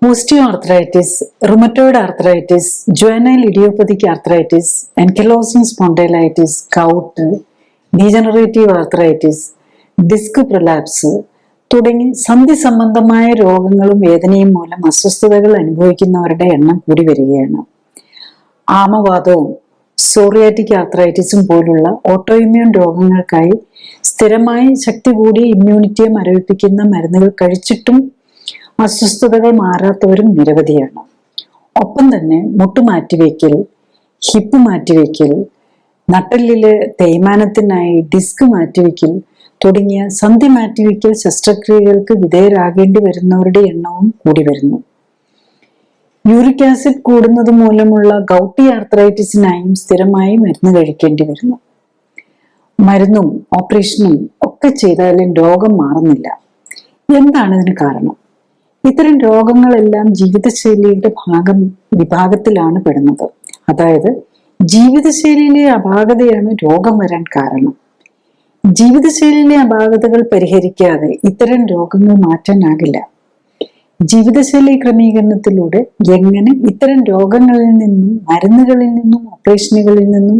Osteoarthritis, rheumatoid arthritis, juvenile idiopathic arthritis, ankylosing spondylitis, gout, degenerative arthritis, disc prolapse തുടങ്ങി സന്ധി സംബന്ധമായ രോഗങ്ങളും വേദനയും മൂലം അസ്വസ്ഥതകൾ അനുഭവിക്കുന്നവരുടെ എണ്ണം കൂടി വരികയാണ്. ആമവാദവും സോറിയാറ്റിക് ആർത്രൈറ്റിസും പോലുള്ള ഓട്ടോഇമ്മ്യൂൺ രോഗങ്ങൾക്കായി സ്ഥിരമായി ശക്തി കൂടിയ ഇമ്മ്യൂണിറ്റിയെ മരവിപ്പിക്കുന്ന മരുന്നുകൾ കഴിച്ചിട്ടും അസ്വസ്ഥതകൾ മാറാത്തവരും നിരവധിയാണ്. ഒപ്പം തന്നെ മുട്ട് മാറ്റിവെക്കൽ, ഹിപ്പ് മാറ്റിവെക്കൽ, നട്ടെല്ലില് തേയ്മാനത്തിനായി ഡിസ്ക് മാറ്റിവെക്കൽ തുടങ്ങിയ സന്ധി മാറ്റിവെക്കൽ ശസ്ത്രക്രിയകൾക്ക് വിധേയരാകേണ്ടി വരുന്നവരുടെ എണ്ണവും കൂടി വരുന്നു. യൂറിക് ആസിഡ് കൂടുന്നത് മൂലമുള്ള ഗൗട്ടി ആർത്രൈറ്റിസിനായും സ്ഥിരമായി മരുന്ന് കഴിക്കേണ്ടി വരുന്നു. മരുന്നും ഓപ്പറേഷനും ഒക്കെ ചെയ്താലും രോഗം മാറുന്നില്ല. എന്താണ് ഇതിന് കാരണം? ഇത്തരം രോഗങ്ങളെല്ലാം ജീവിതശൈലിയുടെ വിഭാഗത്തിലാണ് പെടുന്നത്. അതായത് ജീവിതശൈലിയിലെ അപാകതയാണ് രോഗം വരാൻ കാരണം. ജീവിതശൈലിയിലെ അപാകതകൾ പരിഹരിക്കാതെ ഇത്തരം രോഗങ്ങൾ മാറ്റാനാകില്ല. ജീവിതശൈലി ക്രമീകരണത്തിലൂടെ എങ്ങനെ ഇത്തരം രോഗങ്ങളിൽ നിന്നും, മരുന്നുകളിൽ നിന്നും, ഓപ്പറേഷനുകളിൽ നിന്നും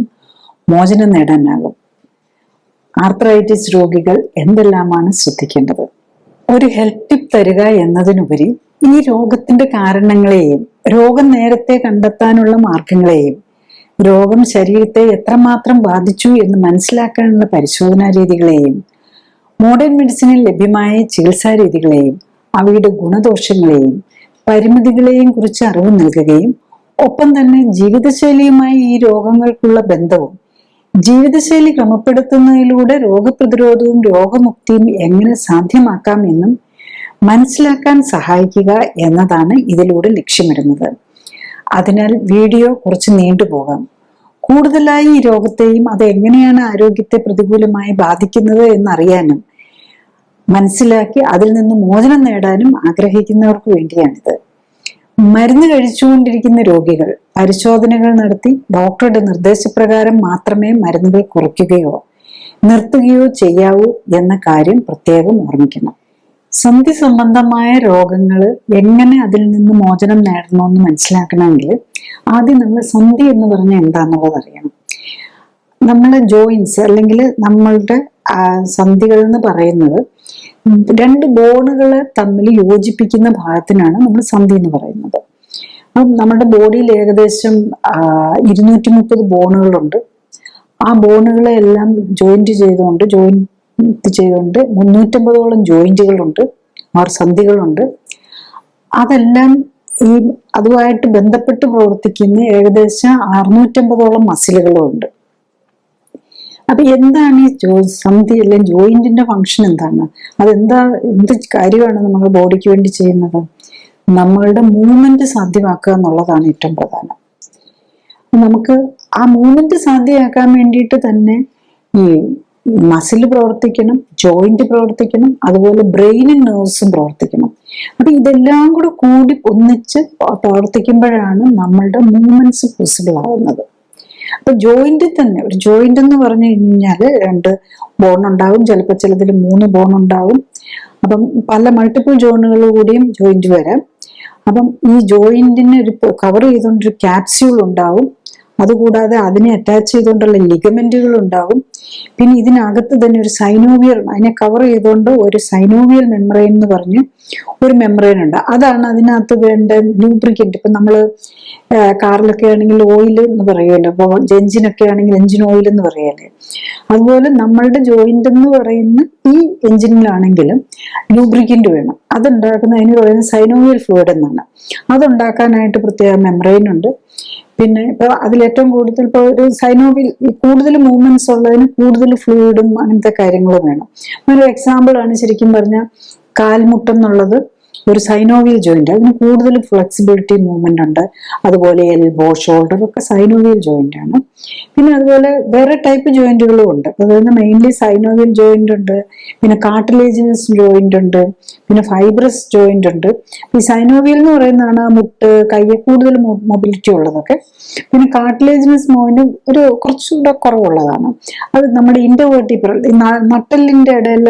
മോചനം നേടാനാകും? ആർത്രൈറ്റിസ് രോഗികൾ എന്തെല്ലാമാണ് ശ്രദ്ധിക്കേണ്ടത്? ഒരു ഹെൽത്ത് ടിപ്പ് തരിക എന്നതിനുപരി ഈ രോഗത്തിന്റെ കാരണങ്ങളെയും രോഗം നേരത്തെ കണ്ടെത്താനുള്ള മാർഗങ്ങളെയും രോഗം ശരീരത്തെ എത്രമാത്രം ബാധിച്ചു എന്ന് മനസ്സിലാക്കാനുള്ള പരിശോധനാ രീതികളെയും മോഡേൺ മെഡിസിനിൽ ലഭ്യമായ ചികിത്സാ രീതികളെയും അവയുടെ ഗുണദോഷങ്ങളെയും പരിമിതികളെയും കുറിച്ച് അറിവ് നൽകുകയും ഒപ്പം തന്നെ ജീവിതശൈലിയുമായി ഈ രോഗങ്ങൾക്കുള്ള ബന്ധവും ജീവിതശൈലി ക്രമപ്പെടുത്തുന്നതിലൂടെ രോഗപ്രതിരോധവും രോഗമുക്തിയും എങ്ങനെ സാധ്യമാക്കാം എന്നും മനസ്സിലാക്കാൻ സഹായിക്കുക എന്നതാണ് ഇതിലൂടെ ലക്ഷ്യമിടുന്നത്. അതിനാൽ വീഡിയോ കുറച്ച് നീണ്ടുപോകാം. കൂടുതലായി ഈ രോഗത്തെയും അത് എങ്ങനെയാണ് ആരോഗ്യത്തെ പ്രതികൂലമായി ബാധിക്കുന്നത് എന്നറിയാനും മനസ്സിലാക്കി അതിൽ നിന്ന് മോചനം നേടാനും ആഗ്രഹിക്കുന്നവർക്ക് വേണ്ടിയാണിത്. മരുന്ന് കഴിച്ചുകൊണ്ടിരിക്കുന്ന രോഗികൾ പരിശോധനകൾ നടത്തി ഡോക്ടറുടെ നിർദ്ദേശപ്രകാരം മാത്രമേ മരുന്നുകൾ കുറയ്ക്കുകയോ നിർത്തുകയോ ചെയ്യാവൂ എന്ന കാര്യം പ്രത്യേകം ഓർമ്മിക്കണം. സന്ധി സംബന്ധമായ രോഗങ്ങൾ എങ്ങനെ അതിൽ നിന്ന് മോചനം നേടണമെന്ന് മനസ്സിലാക്കണമെങ്കിൽ ആദ്യം നമ്മൾ സന്ധി എന്ന് പറഞ്ഞാൽ എന്താണെന്നുള്ളത് അറിയണം. നമ്മളെ ജോയിൻസ് അല്ലെങ്കിൽ നമ്മളുടെ സന്ധികൾ എന്ന് പറയുന്നത് രണ്ട് ബോണുകളെ തമ്മിൽ യോജിപ്പിക്കുന്ന ഭാഗത്തിനാണ് നമ്മൾ സന്ധി എന്ന് പറയുന്നത്. അപ്പം നമ്മുടെ ബോഡിയിൽ ഏകദേശം 230 ബോണുകളുണ്ട്. ആ ബോണുകളെ എല്ലാം ജോയിന്റ് ചെയ്തുകൊണ്ട് 350ഓളം ജോയിന്റുകളുണ്ട്, സന്ധികളുണ്ട്. അതെല്ലാം ഈ അതുമായിട്ട് ബന്ധപ്പെട്ട് പ്രവർത്തിക്കുന്ന ഏകദേശം 650ഓളം മസിലുകളും ഉണ്ട്. അപ്പൊ എന്താണ് ഈ സന്ധി അല്ലെങ്കിൽ ജോയിന്റിന്റെ ഫങ്ഷൻ എന്താണ്? എന്ത് കാര്യമാണ് നമ്മൾ ബോഡിക്ക് വേണ്ടി ചെയ്യുന്നത്? നമ്മളുടെ മൂവ്മെന്റ് സാധ്യമാക്കുക എന്നുള്ളതാണ് ഏറ്റവും പ്രധാനം. നമുക്ക് ആ മൂവ്മെന്റ് സാധ്യമാക്കാൻ വേണ്ടിയിട്ട് തന്നെ ഈ മസിൽ പ്രവർത്തിക്കണം, ജോയിന്റ് പ്രവർത്തിക്കണം, അതുപോലെ ബ്രെയിനും നെർവ്സും പ്രവർത്തിക്കണം. അപ്പൊ ഇതെല്ലാം കൂടി ഒന്നിച്ച് പ്രവർത്തിക്കുമ്പോഴാണ് നമ്മളുടെ മൂവ്മെന്റ്സ് പോസിബിൾ ആവുന്നത്. അപ്പൊ ജോയിന്റിൽ തന്നെ ഒരു ജോയിന്റ് എന്ന് പറഞ്ഞു കഴിഞ്ഞാല് 2 ബോൺ ഉണ്ടാവും, ചിലപ്പോൾ ചിലതിൽ 3 ബോൺ ഉണ്ടാവും. അപ്പം പല മൾട്ടിപ്പിൾ ജോണുകൾ കൂടിയും ജോയിന്റ് വരാം. അപ്പം ഈ ജോയിന്റിനെ ഒരു കവർ ചെയ്തുകൊണ്ടൊരു ക്യാപ്സ്യൂൾ ഉണ്ടാവും. അതുകൂടാതെ അതിനെ അറ്റാച്ച് ചെയ്തുകൊണ്ടുള്ള ലിഗമെന്റുകൾ ഉണ്ടാവും. പിന്നെ ഇതിനകത്ത് തന്നെ ഒരു സൈനോവിയൽ, അതിനെ കവർ ചെയ്തുകൊണ്ട് ഒരു സൈനോവിയൽ മെമ്പറൈൻ എന്ന് പറഞ്ഞ് ഒരു മെമ്പറൈൻ ഉണ്ട്. അതാണ് അതിനകത്ത് വേണ്ട ലൂബ്രിക്കന്റ്. ഇപ്പൊ നമ്മള് കാറിലൊക്കെ ആണെങ്കിൽ ഓയിൽ എന്ന് പറയുമല്ലോ, അപ്പൊ എഞ്ചിനൊക്കെ ആണെങ്കിൽ എഞ്ചിൻ ഓയിൽ എന്ന് പറയല്ലേ. അതുപോലെ നമ്മളുടെ ജോയിന്റ് എന്ന് പറയുന്ന ഈ എഞ്ചിനിലാണെങ്കിലും ലൂബ്രിക്കന്റ് വേണം. അതുണ്ടാക്കുന്ന അതിന് പറയുന്നത് സൈനോവിയൽ ഫ്ലൂയിഡ് എന്നാണ്. അതുണ്ടാക്കാനായിട്ട് പ്രത്യേക മെമ്പറൈൻ ഉണ്ട്. പിന്നെ ഇപ്പൊ അതിലേറ്റവും കൂടുതൽ ഇപ്പൊ ഒരു സൈനോവിയൽ കൂടുതൽ മൂവ്മെന്റ്സ് ഉള്ളതിന് കൂടുതൽ ഫ്ലൂയിഡും അങ്ങനത്തെ കാര്യങ്ങളും വേണം. ഒരു എക്സാമ്പിൾ ആണ് ശരിക്കും പറഞ്ഞാൽ കാൽമുട്ടം എന്നുള്ളത് ഒരു സൈനോവിയൽ ജോയിന്റ്, അതിന് കൂടുതൽ ഫ്ലെക്സിബിലിറ്റി മൂവ്മെന്റ് ഉണ്ട്. അതുപോലെ എൽബോ, ഷോൾഡർ ഒക്കെ സൈനോവിയൽ ജോയിന്റ് ആണ്. പിന്നെ അതുപോലെ വേറെ ടൈപ്പ് ജോയിന്റുകളും ഉണ്ട്. അതായത് മെയിൻലി സൈനോവിയൽ ജോയിന്റ് ഉണ്ട്, പിന്നെ കാർട്ടിലേജിനസ് ജോയിന്റ് ഉണ്ട്, പിന്നെ ഫൈബ്രസ് ജോയിന്റ് ഉണ്ട്. ഈ സൈനോവിയൽ എന്ന് പറയുന്നതാണ് മുട്ട്, കയ്യെ കൂടുതൽ മൊബിലിറ്റി ഉള്ളതൊക്കെ. പിന്നെ കാർട്ടിലേജിനസ് ജോയിന്റ് ഒരു കുറച്ചുകൂടെ കുറവുള്ളതാണ്. അത് നമ്മുടെ ഇന്റർവേർട്ടിബ്രൽ നട്ടെല്ലിന്റെ ഇടയിൽ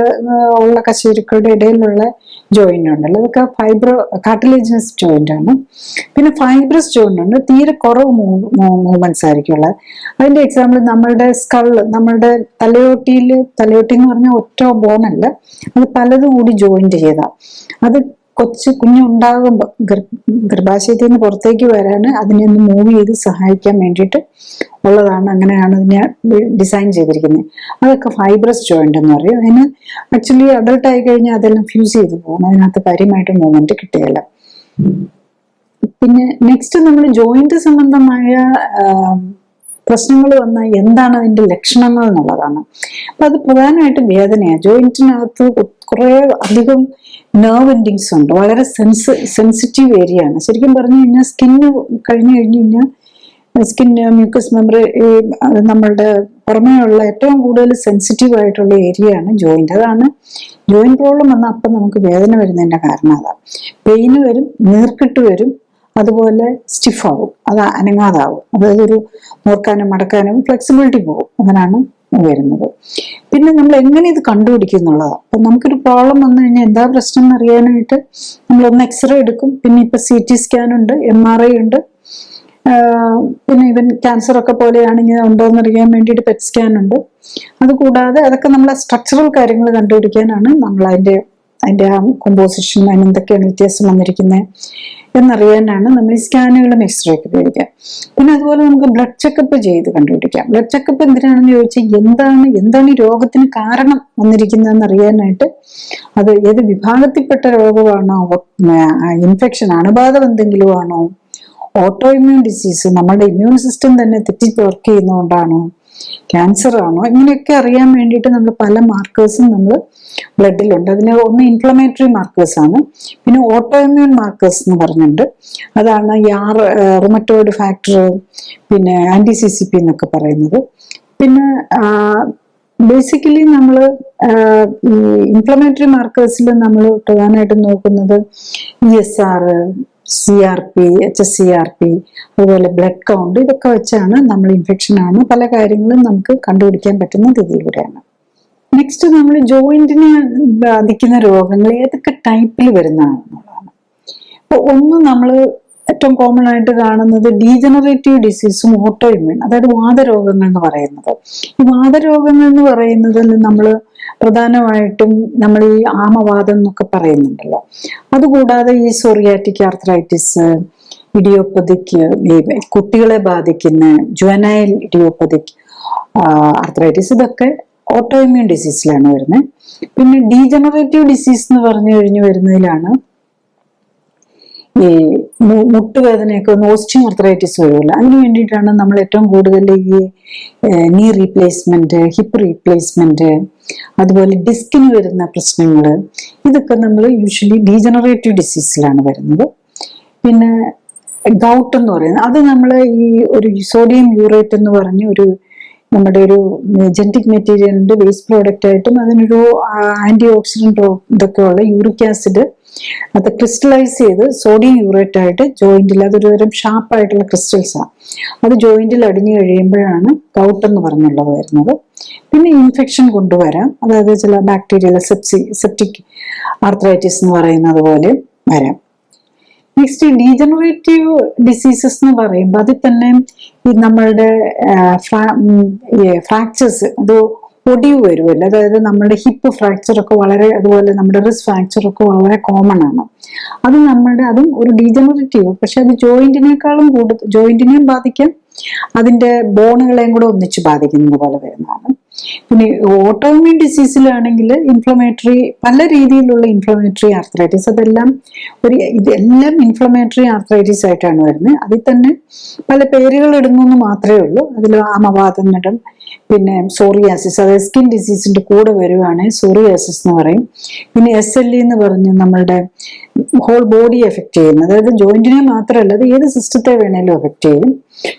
ഉള്ള കശേരുക്കളുടെ ഇടയിലുള്ള ജോയിന്റ് ഉണ്ടല്ലോ, അതൊക്കെ അതൊക്കെ കാർട്ടിലേജിനസ് ജോയിന്റ് ആണ്. പിന്നെ ഫൈബ്രസ് ജോയിന്റ് ഉണ്ട്, തീരെ കുറവ് മൂവ്മെന്റ്സ് ആയിരിക്കുള്ളത്. അതിന്റെ എക്സാമ്പിൾ നമ്മളുടെ സ്കള്, നമ്മളുടെ തലയോട്ടി എന്ന് പറഞ്ഞാൽ ഒറ്റ ബോൺ അല്ല, അത് പലതും കൂടി ജോയിന്റ് ചെയ്താ അത് കുഞ്ഞുണ്ടാകുമ്പോൾ ഗർഭാശയത്തിൽ നിന്ന് പുറത്തേക്ക് വരാൻ അതിനെ ഒന്ന് മൂവ് ചെയ്ത് സഹായിക്കാൻ വേണ്ടിയിട്ട് ഉള്ളതാണ്. അങ്ങനെയാണ് ഇതിനെ ഡിസൈൻ ചെയ്തിരിക്കുന്നത്. അതൊക്കെ ഫൈബ്രസ് ജോയിന്റ് എന്ന് പറയും. അതിന് ആക്ച്വലി അഡൾട്ട് ആയി കഴിഞ്ഞാൽ അതെല്ലാം ഫ്യൂസ് ചെയ്ത് പോകും, അതിനകത്ത് കാര്യമായിട്ട് മൂവ്മെന്റ് കിട്ടുകയില്ല. പിന്നെ നെക്സ്റ്റ് നമ്മൾ ജോയിന്റ് സംബന്ധമായ പ്രശ്നങ്ങൾ വന്നാൽ എന്താണ് അതിന്റെ ലക്ഷണങ്ങൾ എന്നുള്ളതാണ്. അപ്പൊ അത് പ്രധാനമായിട്ടും വേദനയാണ്. ജോയിന്റിനകത്ത് കുറെ അധികം നെർവ് എൻഡിങ്സ് ഉണ്ട്, വളരെ സെൻസിറ്റീവ് ഏരിയ ആണ്. ശരിക്കും പറഞ്ഞു കഴിഞ്ഞാൽ സ്കിന്ന് കഴിഞ്ഞു കഴിഞ്ഞാൽ സ്കിന്ന്, മ്യൂക്കസ് മെമ്പറി, നമ്മളുടെ പുറമേയുള്ള ഏറ്റവും കൂടുതൽ സെൻസിറ്റീവ് ആയിട്ടുള്ള ഏരിയ ആണ് ജോയിന്റ്. അതാണ് ജോയിന്റ് പ്രോബ്ലം വന്നാൽ അപ്പം നമുക്ക് വേദന വരുന്നതിന്റെ കാരണം. അതാ പെയിന് വരും, നീർക്കെട്ട് വരും, അതുപോലെ സ്റ്റിഫാവും, അത് അനങ്ങാതാവും, അതായത് ഒരു നോർക്കാനും മടക്കാനും ഫ്ലെക്സിബിലിറ്റി പോകും, അങ്ങനെയാണ് വരുന്നത്. പിന്നെ നമ്മൾ എങ്ങനെ ഇത് കണ്ടുപിടിക്കും എന്നുള്ളതാണ്. അപ്പൊ നമുക്കൊരു പ്രോബ്ലം വന്നു കഴിഞ്ഞാൽ എന്താ പ്രശ്നം എന്ന് അറിയാനായിട്ട് നമ്മളൊന്ന് എക്സ്റേ എടുക്കും. പിന്നെ ഇപ്പൊ CT സ്കാൻ ഉണ്ട്, MRI ഉണ്ട്, പിന്നെ ഇവൻ ക്യാൻസർ ഒക്കെ പോലെയാണെങ്കിൽ ഉണ്ടോ എന്ന് അറിയാൻ വേണ്ടിയിട്ട് PET സ്കാൻ ഉണ്ട്. അതുകൂടാതെ അതൊക്കെ നമ്മളെ സ്ട്രക്ചറൽ കാര്യങ്ങൾ കണ്ടുപിടിക്കാനാണ് നമ്മൾ അതിന്റെ ആ കോമ്പോസിഷൻ, അതിന് എന്തൊക്കെയാണ് വ്യത്യാസം വന്നിരിക്കുന്നത് എന്നറിയാനാണ് നമ്മൾ ഈ സ്കാനുകളും എക്സ്റേ ഒക്കെ ഉപയോഗിക്കുക. പിന്നെ അതുപോലെ നമുക്ക് ബ്ലഡ് ചെക്കപ്പ് ചെയ്ത് കണ്ടുപിടിക്കാം. ബ്ലഡ് ചെക്കപ്പ് എന്തിനാണെന്ന് ചോദിച്ചാൽ എന്താണ് ഈ രോഗത്തിന് കാരണം വന്നിരിക്കുന്നതെന്ന് അറിയാനായിട്ട്, അത് ഏത് വിഭാഗത്തിൽപ്പെട്ട രോഗമാണോ, ഇൻഫെക്ഷൻ, അണുബാധ എന്തെങ്കിലും ആണോ, ഓട്ടോ ഇമ്മ്യൂൺ ഡിസീസ്, നമ്മുടെ ഇമ്മ്യൂൺ സിസ്റ്റം തന്നെ തെറ്റി വർക്ക് ചെയ്യുന്നതുകൊണ്ടാണോ, ക്യാൻസർ ആണോ, ഇങ്ങനെയൊക്കെ അറിയാൻ വേണ്ടിയിട്ട് നമ്മൾ പല മാർക്കേഴ്സും നമ്മൾ ബ്ലഡിലുണ്ട്. അതിന് ഒന്ന് ഇൻഫ്ലമേറ്ററി മാർക്കേഴ്സ് ആണ്, പിന്നെ ഓട്ടോ ഇമ്മ്യൂൺ മാർക്കേഴ്സ് എന്ന് പറഞ്ഞിട്ടുണ്ട്. അതാണ് ഈ റുമറ്റോയിഡ് ഫാക്ടർ, പിന്നെ CCP എന്നൊക്കെ പറയുന്നത്. പിന്നെ ബേസിക്കലി നമ്മൾ ഈ ഇൻഫ്ലമേറ്ററി മാർക്കേഴ്സിൽ നമ്മൾ പ്രധാനമായിട്ടും നോക്കുന്നത് ESR, CRP, HSCRP, അതുപോലെ ബ്ലഡ് കൗണ്ട്, ഇതൊക്കെ വെച്ചാണ് നമ്മൾ ഇൻഫെക്ഷൻ ആണ് പല കാര്യങ്ങളും നമുക്ക് കണ്ടുപിടിക്കാൻ പറ്റുന്നത് ഇതിലൂടെയാണ്. നെക്സ്റ്റ് നമ്മൾ ജോയിന്റിനെ ബാധിക്കുന്ന രോഗങ്ങൾ ഏതൊക്കെ ടൈപ്പിൽ വരുന്നതാണെന്നുള്ളതാണ്. അപ്പൊ ഒന്ന് നമ്മൾ ഏറ്റവും കോമൺ ആയിട്ട് കാണുന്നത് ഡീജനറേറ്റീവ് ഡിസീസും ഓട്ടോ ഇമ്മ്യൂൺ, അതായത് വാതരോഗങ്ങൾ എന്ന് പറയുന്നത്. ഈ വാതരോഗങ്ങൾ എന്ന് പറയുന്നതിൽ നമ്മൾ പ്രധാനമായിട്ടും നമ്മൾ ഈ ആമവാദം എന്നൊക്കെ പറയുന്നുണ്ടല്ലോ, അതുകൂടാതെ ഈ സോറിയാറ്റിക് ആർത്രൈറ്റിസ്, ഇഡിയോപ്പതിക്, കുട്ടികളെ ബാധിക്കുന്ന ജുവനൈൽ ഇഡിയോപ്പതിക് ആർത്രൈറ്റിസ്, ഇതൊക്കെ ഓട്ടോ ഇമ്മ്യൂൺ ഡിസീസിലാണ് വരുന്നത്. പിന്നെ ഡീജനറേറ്റീവ് ഡിസീസ് എന്ന് പറഞ്ഞു കഴിഞ്ഞു വരുന്നതിലാണ് ഈ മുട്ടുവേദനയൊക്കെ ഓസ്റ്റിയോ ആർത്രൈറ്റിസ് വരുമല്ലോ, അതിന് വേണ്ടിയിട്ടാണ് നമ്മൾ ഏറ്റവും കൂടുതൽ ഈ നീ റീപ്ലേസ്മെന്റ്, ഹിപ്പ് റീപ്ലേസ്മെന്റ്, അതുപോലെ ഡിസ്കിന് വരുന്ന പ്രശ്നങ്ങൾ, ഇതൊക്കെ നമ്മൾ യൂഷ്വലി ഡീജനറേറ്റീവ് ഡിസീസിലാണ് വരുന്നത്. പിന്നെ ഗൗട്ട് എന്ന് പറയുന്നത്, അത് നമ്മൾ ഈ ഒരു സോഡിയം യൂറേറ്റ് എന്ന് പറഞ്ഞ് നമ്മുടെ ഒരു ജെനറ്റിക് മെറ്റീരിയലിന്റെ വേസ്റ്റ് പ്രോഡക്റ്റ് ആയിട്ടും അതിനൊരു ആന്റി ഓക്സിഡന്റ് ഇതൊക്കെ ഉള്ള യൂറിക് ആസിഡ് അത് ക്രിസ്റ്റലൈസ് ചെയ്ത് സോഡിയം യൂറേറ്റ് ആയിട്ട് ജോയിന്റിൽ, അതൊരു തരം ഷാർപ്പായിട്ടുള്ള ക്രിസ്റ്റൽസാണ്, അത് ജോയിന്റിൽ അടിഞ്ഞു കഴിയുമ്പോഴാണ് ഗൗട്ട് എന്ന് പറഞ്ഞുള്ളത് വരുന്നത്. പിന്നെ ഇൻഫെക്ഷൻ കൊണ്ടുവരാം, അതായത് ചില ബാക്ടീരിയൽ സെപ്റ്റിക് ആർത്രൈറ്റിസ് എന്ന് പറയുന്നത് പോലെ വരാം. നെക്സ്റ്റ് ഡീജനറേറ്റീവ് ഡിസീസസ് എന്ന് പറയുമ്പോൾ അതിൽ തന്നെ ഈ നമ്മളുടെ ഫ്രാക്ചേഴ്സ്, അത് ഒടിവ് വരുമല്ലോ, അതായത് നമ്മുടെ ഹിപ്പ് ഫ്രാക്ചർ ഒക്കെ വളരെ, അതുപോലെ നമ്മുടെ റിസ്റ്റ് ഫ്രാക്ചർ ഒക്കെ വളരെ കോമൺ ആണ്. അതും ഒരു ഡീജനറേറ്റീവ്, പക്ഷെ അത് ജോയിന്റിനേക്കാളും ജോയിന്റിനെയും ബാധിക്കാം, അതിന്റെ ബോണുകളെയും കൂടെ ഒന്നിച്ച് ബാധിക്കുന്നത് പോലെ വരുന്നതാണ്. പിന്നെ ഓട്ടോ ഇമ്മ്യൂൺ ഡിസീസിലാണെങ്കിൽ ഇൻഫ്ലമേറ്ററി, പല രീതിയിലുള്ള ഇൻഫ്ലമേറ്ററി ആർത്രൈറ്റിസ്, ഇതെല്ലാം ഇൻഫ്ലമേറ്ററി ആർത്രൈറ്റിസ് ആയിട്ടാണ് വരുന്നത്. അതിൽ തന്നെ പല പേരുകൾ ഇടുന്നു മാത്രമേ ഉള്ളൂ. അതിൽ ആമവാദം ഇടും, പിന്നെ സോറിയാസിസ്, അതായത് സ്കിൻ ഡിസീസിന്റെ കൂടെ വരുവാണെങ്കിൽ സോറിയാസിസ് എന്ന് പറയും. പിന്നെ SLE എന്ന് പറഞ്ഞ് നമ്മളുടെ ഹോൾ ബോഡി എഫക്ട് ചെയ്യുന്നത്, അതായത് ജോയിന്റിനെ മാത്രമല്ല അത് ഏത് സിസ്റ്റത്തെ വേണേലും എഫക്ട് ചെയ്യും.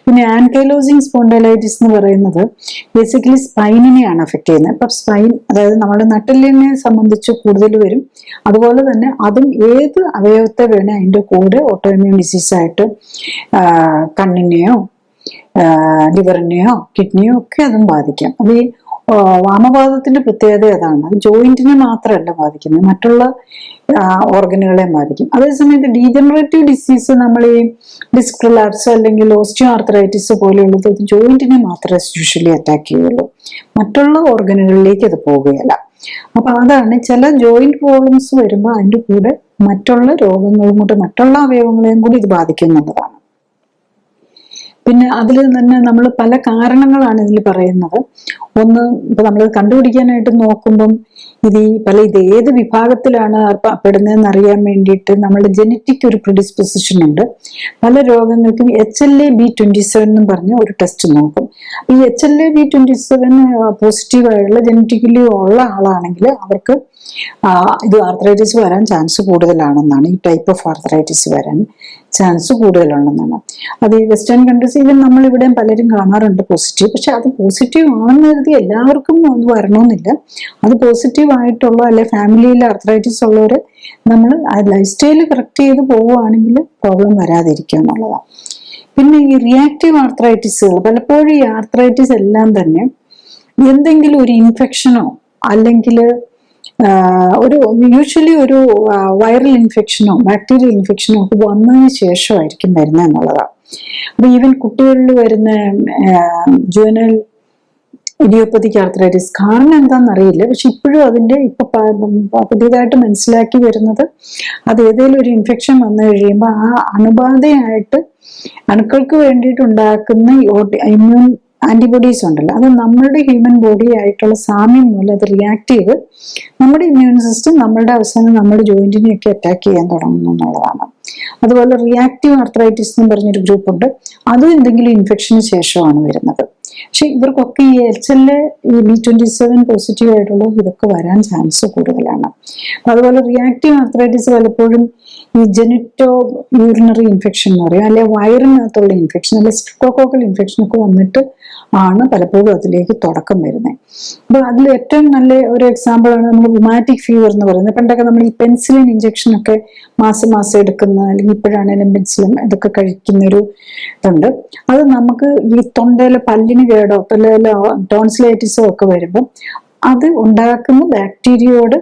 പിന്നെ ആൻകൈലോസിങ് സ്പോണ്ടൈലൈറ്റിസ് എന്ന് പറയുന്നത് ബേസിക്കലി സ്പൈനിനെയാണ് എഫക്ട് ചെയ്യുന്നത്. അപ്പൊ സ്പൈൻ, അതായത് നമ്മുടെ നട്ടെല്ലിനെ സംബന്ധിച്ച് കൂടുതൽ വരും. അതുപോലെ തന്നെ അതും ഏത് അവയവത്തെ വേണേ അതിന്റെ കൂടെ ഓട്ടോഇമ്മ്യൂൺ ഡിസീസായിട്ട് കണ്ണിനെയോ ലിവറിനെയോ കിഡ്നിയോ ഒക്കെ അതും ബാധിക്കാം. അത് ഈ വാമവാദത്തിന്റെ പ്രത്യേകത അതാണ്. അത് ജോയിന്റിനെ മാത്രമല്ല ബാധിക്കുന്നത്, മറ്റുള്ള ഓർഗനുകളെ ബാധിക്കും. അതേസമയത്ത് ഡീജനറേറ്റീവ് ഡിസീസ്, നമ്മൾ ഈ ഡിസ്ക് പ്രിലാപ്സ് അല്ലെങ്കിൽ ഓസ്റ്റിയോ ആർത്രൈറ്റിസ് പോലെയുള്ളത് ജോയിന്റിനെ മാത്രമേ യൂഷ്വലി അറ്റാക്ക് ചെയ്യുള്ളൂ, മറ്റുള്ള ഓർഗനുകളിലേക്ക് അത് പോകുകയില്ല. അപ്പൊ അതാണ് ചില ജോയിന്റ് പ്രോബ്ലംസ് വരുമ്പോൾ അതിൻ്റെ കൂടെ മറ്റുള്ള രോഗങ്ങളും കൂടെ, മറ്റുള്ള അവയവങ്ങളെയും കൂടി ഇത് ബാധിക്കുന്നുള്ളതാണ്. പിന്നെ അതിൽ തന്നെ നമ്മൾ പല കാരണങ്ങളാണ് ഇതിൽ പറയുന്നത്. ഒന്ന്, ഇപ്പൊ നമ്മൾ കണ്ടുപിടിക്കാനായിട്ട് നോക്കുമ്പം ഇത് ഏത് വിഭാഗത്തിലാണ് പെടുന്നതെന്ന് അറിയാൻ വേണ്ടിയിട്ട് നമ്മളുടെ ജനറ്റിക് ഒരു പ്രിഡിസ്പൊസിഷൻ ഉണ്ട്. പല രോഗങ്ങൾക്കും HLA-B27 എന്നും പറഞ്ഞ് ഒരു ടെസ്റ്റ് നോക്കും. ഈ HLA-B27 പോസിറ്റീവായുള്ള ജനറ്റിക്കലി ഉള്ള ആളാണെങ്കിൽ അവർക്ക് ഇത് ആർത്രൈറ്റിസ് വരാൻ ചാൻസ് കൂടുതലാണെന്നാണ്, ഈ ടൈപ്പ് ഓഫ് ആർത്രൈറ്റിസ് വരാൻ ചാൻസ് കൂടുതലുണ്ടെന്നാണ്. അത് ഈ വെസ്റ്റേൺ കൺട്രീസ്, ഈവൻ നമ്മളിവിടെ പലരും കാണാറുണ്ട് പോസിറ്റീവ്. പക്ഷെ അത് പോസിറ്റീവ് ആണെന്ന് കരുതി എല്ലാവർക്കും അത് വരണമെന്നില്ല. അത് പോസിറ്റീവ് ആയിട്ടുള്ള അല്ലെ ഫാമിലിയിൽ ആർത്രൈറ്റിസ് ഉള്ളവർ നമ്മൾ ലൈഫ് സ്റ്റൈൽ കറക്റ്റ് ചെയ്ത് പോവുകയാണെങ്കിൽ പ്രോബ്ലം വരാതിരിക്കുക എന്നുള്ളതാണ്. പിന്നെ ഈ റിയാക്റ്റീവ് ആർത്രൈറ്റിസുകൾ, പലപ്പോഴും ഈ ആർത്രൈറ്റിസ് എല്ലാം തന്നെ എന്തെങ്കിലും ഒരു ഇൻഫെക്ഷനോ അല്ലെങ്കിൽ യൂഷ്വലി ഒരു വൈറൽ ഇൻഫെക്ഷനോ ബാക്ടീരിയൽ ഇൻഫെക്ഷനോ ഒക്കെ വന്നതിന് ശേഷമായിരിക്കും വരുന്നത് എന്നുള്ളതാണ്. അപ്പൊ ഈവൻ കുട്ടികളിൽ വരുന്ന ജുവനൽ ഇഡിയോപ്പതിക് ആർത്രൈറ്റിസ് കാരണം എന്താണെന്നറിയില്ല, പക്ഷെ ഇപ്പോഴും അതിന്റെ പുതിയതായിട്ട് മനസ്സിലാക്കി വരുന്നത് അത് ഏതെങ്കിലും ഒരു ഇൻഫെക്ഷൻ വന്നു കഴിയുമ്പോൾ ആ അണുബാധയായിട്ട് അണുക്കൾക്ക് വേണ്ടിയിട്ട് ഉണ്ടാക്കുന്ന ഇമ്മ്യൂൺ ആന്റിബോഡീസ് ഉണ്ടല്ലോ, അത് നമ്മളുടെ ഹ്യൂമൻ ബോഡി ആയിട്ടുള്ള സാമ്യം മൂലം അത് റിയാക്ട് ചെയ്ത് നമ്മുടെ ഇമ്മ്യൂൺ സിസ്റ്റം നമ്മളുടെ അവസാനം നമ്മുടെ ജോയിന്റിനെയൊക്കെ അറ്റാക്ക് ചെയ്യാൻ തുടങ്ങുന്നു എന്നുള്ളതാണ്. അതുപോലെ റിയാക്റ്റീവ് ആർത്രൈറ്റിസ് എന്ന് പറഞ്ഞൊരു ഗ്രൂപ്പ് ഉണ്ട്, അതും എന്തെങ്കിലും ഇൻഫെക്ഷന് ശേഷമാണ് വരുന്നത്. പക്ഷെ ഇവർക്കൊക്കെ ഈ HLA-B27 പോസിറ്റീവ് ആയിട്ടുള്ള ഇതൊക്കെ വരാൻ ചാൻസ് കൂടുതലാണ്. അതുപോലെ റിയാക്റ്റീവ് ആർത്രൈറ്റിസ് പലപ്പോഴും ഈ ജെനിറ്റോ യൂറിനറി ഇൻഫെക്ഷൻ എന്ന് പറയും, അല്ലെ വയറിനകത്തുള്ള ഇൻഫെക്ഷൻ, അല്ലെ സ്ട്രെപ്റ്റോകോക്കൽ ഇൻഫെക്ഷൻ ഒക്കെ വന്നിട്ട് ആണ് പലപ്പോഴും അതിലേക്ക് തുടക്കം വരുന്നത്. അപ്പൊ അതിൽ ഏറ്റവും നല്ല ഒരു എക്സാമ്പിൾ ആണ് നമ്മൾ റുമാറ്റിക് ഫീവർ എന്ന് പറയുന്നത്. പണ്ടൊക്കെ നമ്മൾ ഈ പെൻസിലിൻ ഇഞ്ചക്ഷൻ ഒക്കെ മാസം എടുക്കുന്ന, അല്ലെങ്കിൽ ഇപ്പോഴാണെങ്കിലും പെൻസിലിൻ ഇതൊക്കെ കഴിക്കുന്ന ഒരു ഇതുണ്ട്. അത് നമുക്ക് ഈ തൊണ്ടയിലെ പല്ലിന് കേടോ ടോൺസിലൈറ്റിസോ ഒക്കെ വരുമ്പോൾ അത് ഉണ്ടാക്കുന്ന ബാക്ടീരിയയോട്,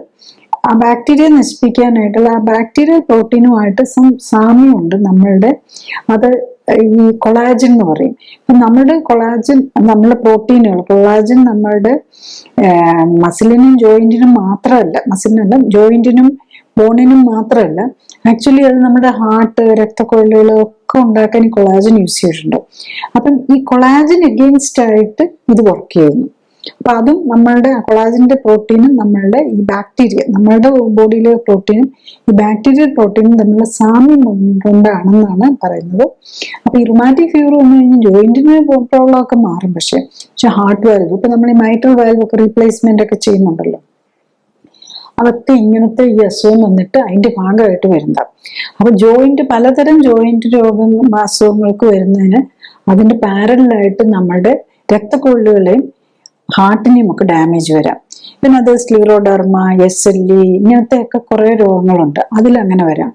ആ ബാക്ടീരിയ നശിപ്പിക്കാനായിട്ടുള്ള ആ ബാക്ടീരിയൽ പ്രോട്ടീനുമായിട്ട് സാമ്യമുണ്ട് നമ്മളുടെ. അത് ഈ കൊളാജൻ എന്ന് പറയും. ഇപ്പൊ നമ്മളുടെ കൊളാജൻ, നമ്മളുടെ പ്രോട്ടീനുകൾ കൊളാജൻ നമ്മളുടെ മസിലിനും ജോയിന്റിനും മാത്രമല്ല, മസിലിനല്ല ജോയിന്റിനും ബോണിനും മാത്രമല്ല, ആക്ച്വലി അത് നമ്മുടെ ഹാർട്ട്, രക്തക്കൊഴലുകളൊക്കെ ഉണ്ടാക്കാൻ ഈ കൊളാജൻ യൂസ് ചെയ്തിട്ടുണ്ട്. അപ്പം ഈ കൊളാജൻ എഗെയിൻസ്റ്റ് ആയിട്ട് ഇത് വർക്ക് ചെയ്യുന്നു. അപ്പൊ അതും നമ്മളുടെ കൊളാജന്റെ പ്രോട്ടീനും നമ്മളുടെ ഈ ബാക്ടീരിയ, നമ്മളുടെ ബോഡിയിലെ പ്രോട്ടീനും ഈ ബാക്ടീരിയൽ പ്രോട്ടീനും തമ്മിലുള്ള സാമ്യം കൊണ്ടാണെന്നാണ് പറയുന്നത്. അപ്പൊ ഈ റുമാറ്റിക് ഫീവർ വന്നു കഴിഞ്ഞാൽ ജോയിന്റിന് പ്രോബ്ലം ഒക്കെ മാറും. പക്ഷെ ഹാർട്ട് വാൽവ്, ഇപ്പൊ നമ്മൾ ഈ മൈട്രൽ വാൽവ് ഒക്കെ റീപ്ലേസ്മെന്റ് ഒക്കെ ചെയ്യുന്നുണ്ടല്ലോ, അതൊക്കെ ഇങ്ങനത്തെ ഈ അസുഖം വന്നിട്ട് അതിന്റെ ഭാഗമായിട്ട് വരുന്നതാണ്. അപ്പൊ പലതരം ജോയിന്റ് അസുഖങ്ങൾക്ക് വരുന്നതിന് അതിന്റെ പാരലായിട്ട് നമ്മളുടെ രക്തക്കൊഴലുകളെയും ഹാർട്ടിനെയും ഒക്കെ ഡാമേജ് വരാം. പിന്നെ അത് സ്ക്ലിറോഡെർമ, SLE ഇങ്ങനത്തെ ഒക്കെ കുറെ രോഗങ്ങളുണ്ട്, അതിലങ്ങനെ വരാം.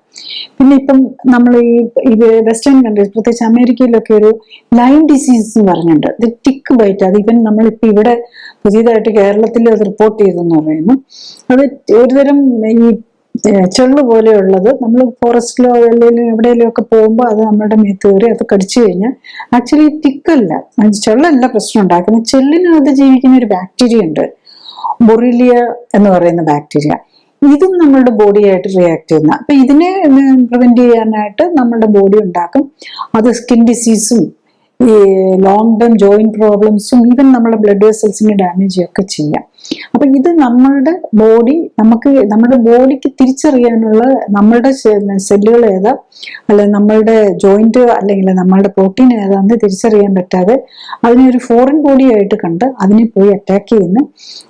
പിന്നെ ഇപ്പം നമ്മൾ ഈ വെസ്റ്റേൺ കൺട്രീസ്, പ്രത്യേകിച്ച് അമേരിക്കയിലൊക്കെ ഒരു ലൈം ഡിസീസ് എന്ന് പറഞ്ഞിട്ടുണ്ട്. ഇത് ടിക്ക് ബൈറ്റ്. അത് ഇവൻ നമ്മളിപ്പോ ഇവിടെ പുതിയതായിട്ട് കേരളത്തിൽ അത് റിപ്പോർട്ട് ചെയ്തെന്ന് പറയുന്നു. അത് ഒരുതരം ഈ ചെള്ളു പോലെയുള്ളത്, നമ്മൾ ഫോറസ്റ്റിലോ അല്ലെങ്കിൽ എവിടെയെങ്കിലും ഒക്കെ പോകുമ്പോൾ അത് നമ്മുടെ മേത്ത് കയറി അത് കടിച്ചു കഴിഞ്ഞാൽ ആക്ച്വലി ടിക്കല്ല, ചെള്ളല്ല പ്രശ്നം ഉണ്ടാക്കുന്നത്. ചെള്ളിനകത്ത് ജീവിക്കുന്ന ഒരു ബാക്ടീരിയ ഉണ്ട്, ബൊറീലിയ എന്ന് പറയുന്ന ബാക്ടീരിയ. ഇതും നമ്മളുടെ ബോഡിയായിട്ട് റിയാക്ട് ചെയ്യുന്ന. അപ്പൊ ഇതിനെ പ്രിവെന്റ് ചെയ്യാനായിട്ട് നമ്മളുടെ ബോഡി ഉണ്ടാക്കും. അത് സ്കിൻ ഡിസീസും ഈ ലോങ് ടേം ജോയിന്റ് പ്രോബ്ലംസും ഈവൻ നമ്മുടെ ബ്ലഡ് വെസൽസിനെ ഡാമേജ് ഒക്കെ ചെയ്യാം. അപ്പൊ ഇത് നമ്മുടെ നമ്മുടെ ബോഡിക്ക് തിരിച്ചറിയാനുള്ള നമ്മളുടെ സെല്ലുകൾ ഏതാ, അല്ലെ നമ്മളുടെ ജോയിന്റ് അല്ലെങ്കിൽ നമ്മളുടെ പ്രോട്ടീൻ ഏതാന്ന് തിരിച്ചറിയാൻ പറ്റാതെ അതിനെ ഒരു ഫോറിൻ ബോഡി ആയിട്ട് കണ്ട് അതിനെ പോയി അറ്റാക്ക് ചെയ്യുന്ന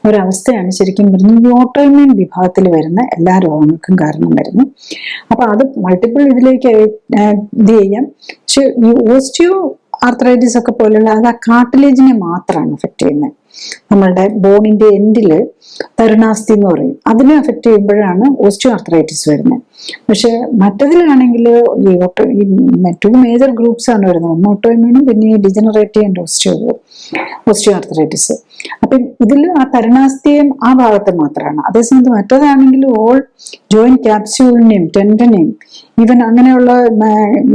ഒരവസ്ഥയാണ് ശരിക്കും വരുന്നത് ഈ ഓട്ടോഇമ്യൂൺ വിഭാഗത്തിൽ വരുന്ന എല്ലാ രോഗങ്ങൾക്കും കാരണം വരുന്നു. അപ്പൊ അത് മൾട്ടിപ്പിൾ ഇതിലേക്ക് ഇത് ചെയ്യാം. പക്ഷെ ഈ ഓസ്റ്റിയോ ആർത്രൈറ്റിസ് ഒക്കെ പോലെയുള്ള അത് ആ കാർട്ടിലേജിനെ മാത്രമാണ് എഫക്ട് ചെയ്യുന്നത്. നമ്മളുടെ ബോണിന്റെ എൻഡില് തരുണാസ്ഥി എന്ന് പറയും, അതിനെ അഫക്റ്റ് ചെയ്യുമ്പോഴാണ് ഓസ്റ്റിയോ ആർത്രൈറ്റിസ് വരുന്നത്. പക്ഷെ മറ്റതിലാണെങ്കിൽ ഈ മറ്റു മേജർ ഗ്രൂപ്പ്സ് ആണ് വരുന്നത്. ഒന്ന് ഓട്ടോഇമ്മ്യൂണും പിന്നെ ഈ ഡിജനറേറ്റീവ് ആൻഡ് ഓസ്റ്റിയോ ആർത്രൈറ്റിസ്. അപ്പം ഇതിൽ ആ തരുണാസ്ഥിയും ആ ഭാഗത്ത് മാത്രമാണ്. അതേസമയത്ത് മറ്റേതാണെങ്കിൽ ഓൾ ജോയിന്റ് ക്യാപ്സ്യൂളിനെയും ടെൻഡനെയും ഈവൻ അങ്ങനെയുള്ള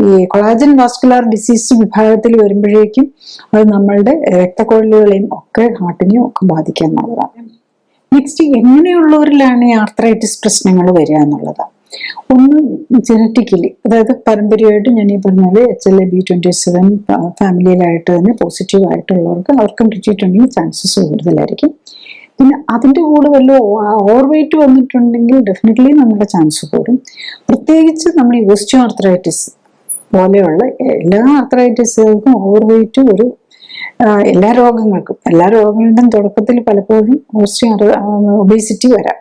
ഈ കൊളാജൻ വാസ്കുലാർ ഡിസീസ് വിഭാഗത്തിൽ വരുമ്പോഴേക്കും അത് നമ്മളുടെ രക്തക്കൊഴലുകളെയും ഒക്കെ ഹാർട്ടിനെയും ഒക്കെ ബാധിക്കുക എന്നുള്ളതാണ്. നെക്സ്റ്റ്, എങ്ങനെയുള്ളവരിലാണ് ഈ ആർത്രൈറ്റിസ് പ്രശ്നങ്ങൾ വരിക എന്നുള്ളതാണ്. ഒന്ന് ജനറ്റിക്കലി, അതായത് പാരമ്പര്യമായിട്ട് ഞാൻ ഈ പറഞ്ഞാല് HLA-B27 ഫാമിലിയിലായിട്ട് തന്നെ പോസിറ്റീവ് ആയിട്ടുള്ളവർക്ക് അവർക്കും കിട്ടിയിട്ടുണ്ടെങ്കിൽ ചാൻസസ് കൂടുതലായിരിക്കും. പിന്നെ അതിൻ്റെ കൂടെ വല്ല ഓവർ വെയിറ്റ് വന്നിട്ടുണ്ടെങ്കിൽ ഡെഫിനറ്റ്ലി നമ്മുടെ ചാൻസ് കൂടും. പ്രത്യേകിച്ച് നമ്മൾ ഈ ഓസ്റ്റിയോ ആർത്രൈറ്റിസ് പോലെയുള്ള എല്ലാ ആർത്രൈറ്റിസുകൾക്കും ഓവർ വെയിറ്റ് ഒരു എല്ലാ രോഗങ്ങളുടെയും തുടക്കത്തിൽ പലപ്പോഴും ഒബേസിറ്റി വരാം.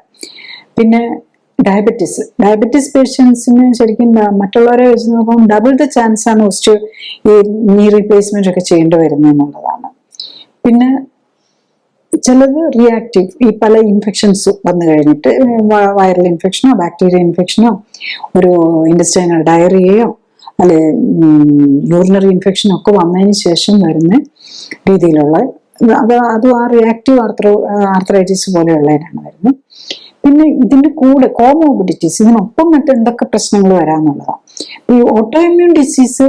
പിന്നെ ഡയബറ്റിസ് പേഷ്യൻസിന് ശരിക്കും മറ്റുള്ളവരെ വെച്ച് നോക്കുമ്പോൾ ഡബിൾ ദ ചാൻസ് ആണ് ഈ നീ റീപ്ലേസ്മെന്റ് ഒക്കെ ചെയ്യേണ്ടി വരുന്നത് എന്നുള്ളതാണ്. പിന്നെ ചിലത് റിയാക്റ്റീവ്, ഈ പല ഇൻഫെക്ഷൻസ് വന്നു കഴിഞ്ഞിട്ട് വൈറൽ ഇൻഫെക്ഷനോ ബാക്ടീരിയ ഇൻഫെക്ഷനോ ഒരു ഇൻഡസ്ട്രൈനൽ ഡയറിയയോ അല്ലെ യൂറിനറി ഇൻഫെക്ഷനോ ഒക്കെ വന്നതിന് ശേഷം വരുന്ന രീതിയിലുള്ള അതും ആ റിയാക്റ്റീവ് ആർത്രൈറ്റിസ് പോലെയുള്ളതിനാണ് വരുന്നത്. പിന്നെ ഇതിന്റെ കൂടെ കോമോബിഡിറ്റീസ്, ഇതിനൊപ്പം മറ്റെന്തൊക്കെ പ്രശ്നങ്ങൾ വരാന്നുള്ളതാണ്. ഈ ഓട്ടോ ഇമ്മ്യൂൺ ഡിസീസ്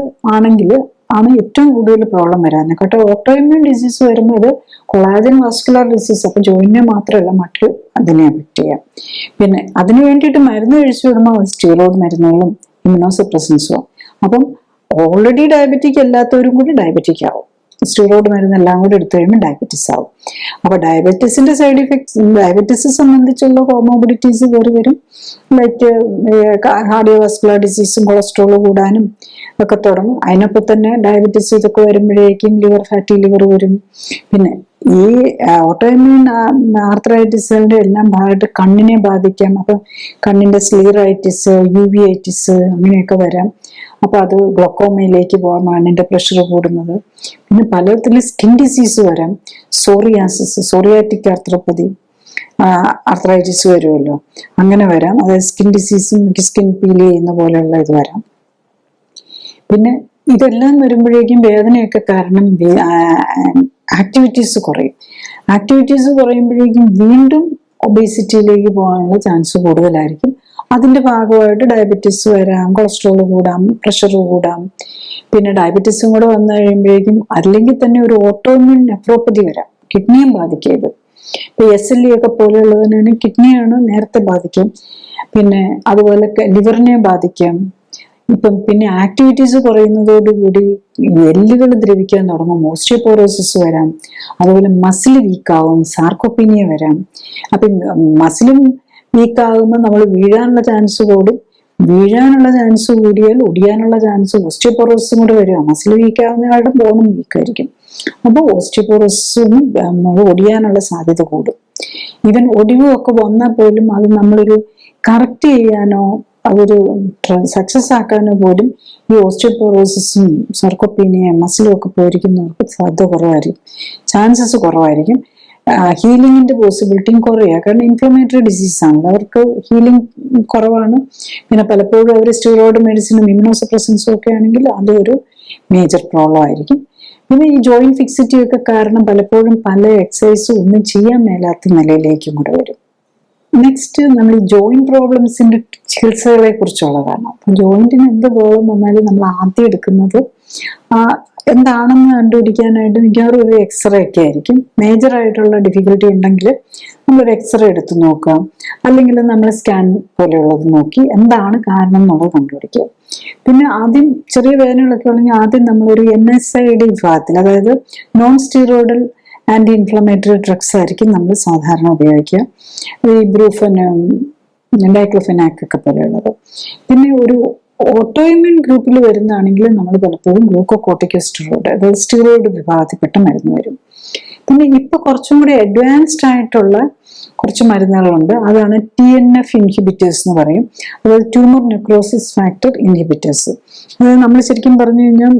ആണ് ഏറ്റവും കൂടുതൽ പ്രോബ്ലം വരാൻ. കേട്ടോ, ഓട്ടോ ഇമ്മ്യൂൺ ഡിസീസ് വരുമ്പോൾ ഇത് കൊളാജൻ വാസ്കുലർ ഡിസീസ്, അപ്പൊ ജോയിന്റിനെ മാത്രമല്ല മറ്റു അതിനെ അഫക്ട് ചെയ്യാം. പിന്നെ അതിന് വേണ്ടിയിട്ട് മരുന്ന് കഴിച്ചു വിടുമ്പോൾ സ്റ്റീറോയിഡ് മരുന്നുകളും ഇമ്യൂണോസപ്രസൻസും. അപ്പം ഓൾറെഡി ഡയബറ്റിക് അല്ലാത്തവരും കൂടി ഡയബറ്റിക് ആവും. സ്റ്റീറോയിഡ് മരുന്നെല്ലാം കൂടി എടുത്തു കഴിയുമ്പോൾ ഡയബറ്റിസ് ആവും. അപ്പൊ ഡയബറ്റീസിന്റെ സൈഡ് ഇഫക്ട്സ്, ഡയബറ്റീസ് സംബന്ധിച്ചുള്ള കോമോബിഡിറ്റീസ് കയറി വരും. ലൈക്ക് കാർഡിയോവാസ്കുലർ ഡിസീസും കൊളസ്ട്രോൾ കൂടാനും ഒക്കെ തുടങ്ങും. അതിനൊപ്പം തന്നെ ഡയബറ്റീസ് ഇതൊക്കെ വരുമ്പോഴേക്കും ഫാറ്റി ലിവർ വരും. പിന്നെ ഈ ഓട്ടോഇമ്മ്യൂൺ ആർത്രൈറ്റിസുകളുടെ എല്ലാം ഭാഗമായിട്ട് കണ്ണിനെ ബാധിക്കാം. അപ്പൊ കണ്ണിന്റെ സ്ലീറൈറ്റിസ്, യുവിഐറ്റിസ് അങ്ങനെയൊക്കെ വരാം. അപ്പൊ അത് ഗ്ലോക്കോമയിലേക്ക് പോകാം, കണ്ണിന്റെ പ്രഷർ കൂടുന്നത്. പിന്നെ പലതരത്തിലും സ്കിൻ ഡിസീസ് വരാം. സോറിയാറ്റിക് ആർത്രൈറ്റിസ് വരുമല്ലോ, അങ്ങനെ വരാം. അതായത് സ്കിൻ ഡിസീസും സ്കിൻ പീൽ ചെയ്യുന്ന പോലെയുള്ള ഇത് വരാം. പിന്നെ ഇതെല്ലാം വരുമ്പോഴേക്കും വേദനയൊക്കെ കാരണം ആക്ടിവിറ്റീസ് കുറയുമ്പോഴേക്കും വീണ്ടും ഒബേസിറ്റിയിലേക്ക് പോകാനുള്ള ചാൻസ് കൂടുതലായിരിക്കും. അതിന്റെ ഭാഗമായിട്ട് ഡയബറ്റീസ് വരാം, കൊളസ്ട്രോൾ കൂടാം, പ്രഷർ കൂടാം. പിന്നെ ഡയബറ്റീസും കൂടെ വന്നു കഴിയുമ്പോഴേക്കും അല്ലെങ്കിൽ തന്നെ ഒരു ഓട്ടോഇമ്യൂൺ നെഫ്രോപ്പതി വരാം, കിഡ്നിയും ബാധിക്കരുത്. ഇപ്പൊ SLE ഒക്കെ പോലെയുള്ളതിനാണ് കിഡ്നിയാണ് നേരത്തെ ബാധിക്കും. പിന്നെ അതുപോലെ ലിവറിനെ ബാധിക്കാം. പിന്നെ ആക്ടിവിറ്റീസ് കുറയുന്നതോടുകൂടി എല്ലുകൾ ദ്രവിക്കാൻ തുടങ്ങും, ഓസ്റ്റിയോപോറോസിസ് വരാം. അതുപോലെ മസിൽ വീക്കാവും, സാർക്കോപ്പീനിയ വരാം. അപ്പൊ മസിലും വീക്കാകുമ്പോൾ നമ്മൾ വീഴാനുള്ള ചാൻസ് കൂടും. വീഴാനുള്ള ചാൻസ് കൂടിയാൽ ഒടിയാനുള്ള ചാൻസ്, ഓസ്റ്റിയോപോറോസിസും കൂടെ വരിക. മസിൽ വീക്കാവുന്നയാളുടെ ബോണും വീക്കായിരിക്കും. അപ്പോൾ ഓസ്റ്റിയോപോറോസിസും ഒടിയാനുള്ള സാധ്യത കൂടും. ഈവൻ ഒടിവും ഒക്കെ വന്നാൽ പോലും അത് നമ്മളൊരു കറക്റ്റ് ചെയ്യാനോ അതൊരു സക്സസ് ആക്കാനോ പോലും ഈ ഓസ്റ്റിയോപോറോസിസും സാർക്കോപ്പീനിയ മസിലും ഒക്കെ പോയിരിക്കുന്നവർക്ക് സാധ്യത കുറവായിരിക്കും, ചാൻസസ് കുറവായിരിക്കും. ഹീലിങ്ങിന്റെ പോസിബിലിറ്റിയും കുറയുക. കാരണം ഇൻഫ്ലമേറ്ററി ഡിസീസ് ആണ്, അവർക്ക് ഹീലിംഗ് കുറവാണ്. പിന്നെ പലപ്പോഴും അവർ സ്റ്റീറോയിഡ് മെഡിസിനും ഇമ്യൂണോസപ്രസൻസും ഒക്കെ ആണെങ്കിൽ അതൊരു മേജർ പ്രോബ്ലം ആയിരിക്കും. പിന്നെ ഈ ജോയിന്റ് ഫിക്സിറ്റി ഒക്കെ കാരണം പലപ്പോഴും പല എക്സസൈസും ഒന്നും ചെയ്യാൻ മേലാത്ത നിലയിലേക്കും കൂടെ വരും. നെക്സ്റ്റ്, നമ്മൾ ഈ ജോയിന്റ് പ്രോബ്ലംസിന്റെ ചികിത്സകളെ കുറിച്ചുള്ളതാണ്. അപ്പൊ ജോയിന്റിന് എന്ത് പ്രോബ്ലം വന്നാലും നമ്മൾ ആദ്യം എടുക്കുന്നത് എന്താണെന്ന് കണ്ടുപിടിക്കാനായിട്ട് മിക്കവാറും ഒരു എക്സ്റേ ഒക്കെ ആയിരിക്കും. മേജർ ആയിട്ടുള്ള ഡിഫിക്കൽട്ടി ഉണ്ടെങ്കിൽ നമ്മളൊരു എക്സ്റേ എടുത്ത് നോക്കാം, അല്ലെങ്കിൽ നമ്മൾ സ്കാൻ പോലെയുള്ളത് നോക്കി എന്താണ് കാരണം എന്നുള്ളത് കണ്ടുപിടിക്കുക. പിന്നെ ആദ്യം ചെറിയ വേദനകളൊക്കെ ഉണ്ടെങ്കിൽ ആദ്യം നമ്മളൊരു NSAID വിഭാഗത്തിൽ, അതായത് non steroidal anti inflammatory drugs ആയിരിക്കും നമ്മൾ സാധാരണ ഉപയോഗിക്കുക. ഈ ബ്രൂഫനും ഡൈക്ലോഫെനാക് ഒക്കെ പോലെയുള്ളത്. പിന്നെ ഒരു ഓട്ടോഇമ്യൂൺ ഗ്രൂപ്പിൽ വരുന്നതാണെങ്കിൽ നമ്മൾ പലപ്പോഴും ഗ്ലൂക്കോകോർട്ടിക്കോസ്റ്റീറോയിഡ്, അതായത് സ്റ്റീറോയിഡ് വിഭാഗത്തിൽപ്പെട്ട മരുന്ന് വരും. പിന്നെ ഇപ്പൊ കുറച്ചും കൂടി അഡ്വാൻസ്ഡ് ആയിട്ടുള്ള കുറച്ച് മരുന്നുകളുണ്ട്. അതാണ് TNF ഇൻഹിബിറ്റേഴ്സ് എന്ന് പറയും, അതായത് ട്യൂമർ നെക്രോസിസ് ഫാക്ടർ ഇൻഹിബിറ്റേഴ്സ്. അതായത് നമ്മൾ ശരിക്കും പറഞ്ഞു കഴിഞ്ഞാൽ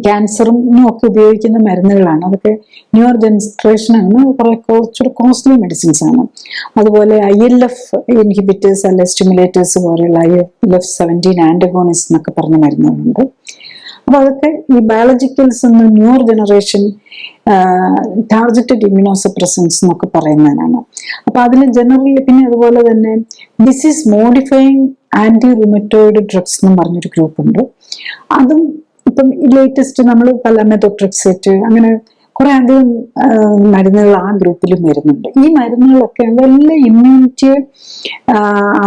ക്യാൻസറിനും ഒക്കെ ഉപയോഗിക്കുന്ന മരുന്നുകളാണ്. അതൊക്കെ ന്യൂവർ ജനറേഷനാണ്, കുറച്ചുകൂടി കോസ്റ്റ്ലി മെഡിസിൻസ് ആണ്. അതുപോലെ IL-F ഇൻഹിബിറ്റേഴ്സ് അല്ലെ സ്റ്റിമുലേറ്റേഴ്സ് പോലെയുള്ള IL-17 ആന്റഗോണിസ്റ്റ് എന്നൊക്കെ പറഞ്ഞ മരുന്നുകളുണ്ട്. അപ്പൊ അതൊക്കെ ഈ ബയോളജിക്കൽസ് എന്ന ന്യൂവർ ജനറേഷൻ ടാർജറ്റഡ് ഇമ്മ്യൂണോസപ്രസൻസ് എന്നൊക്കെ പറയുന്നതിനാണ്. അപ്പൊ അതിൽ ജനറലി പിന്നെ അതുപോലെ തന്നെ disease modifying anti rheumatoid drugs എന്ന് പറഞ്ഞൊരു ഗ്രൂപ്പ് ഉണ്ട്. അതും ഇപ്പം ലേറ്റസ്റ്റ് നമ്മൾ മെത്തോട്രെക്സേറ്റ് അങ്ങനെ കുറെ അധികം മരുന്നുകൾ ആ ഗ്രൂപ്പിലും വരുന്നുണ്ട്. ഈ മരുന്നുകളൊക്കെ അതെല്ലാം ഇമ്മ്യൂണിറ്റി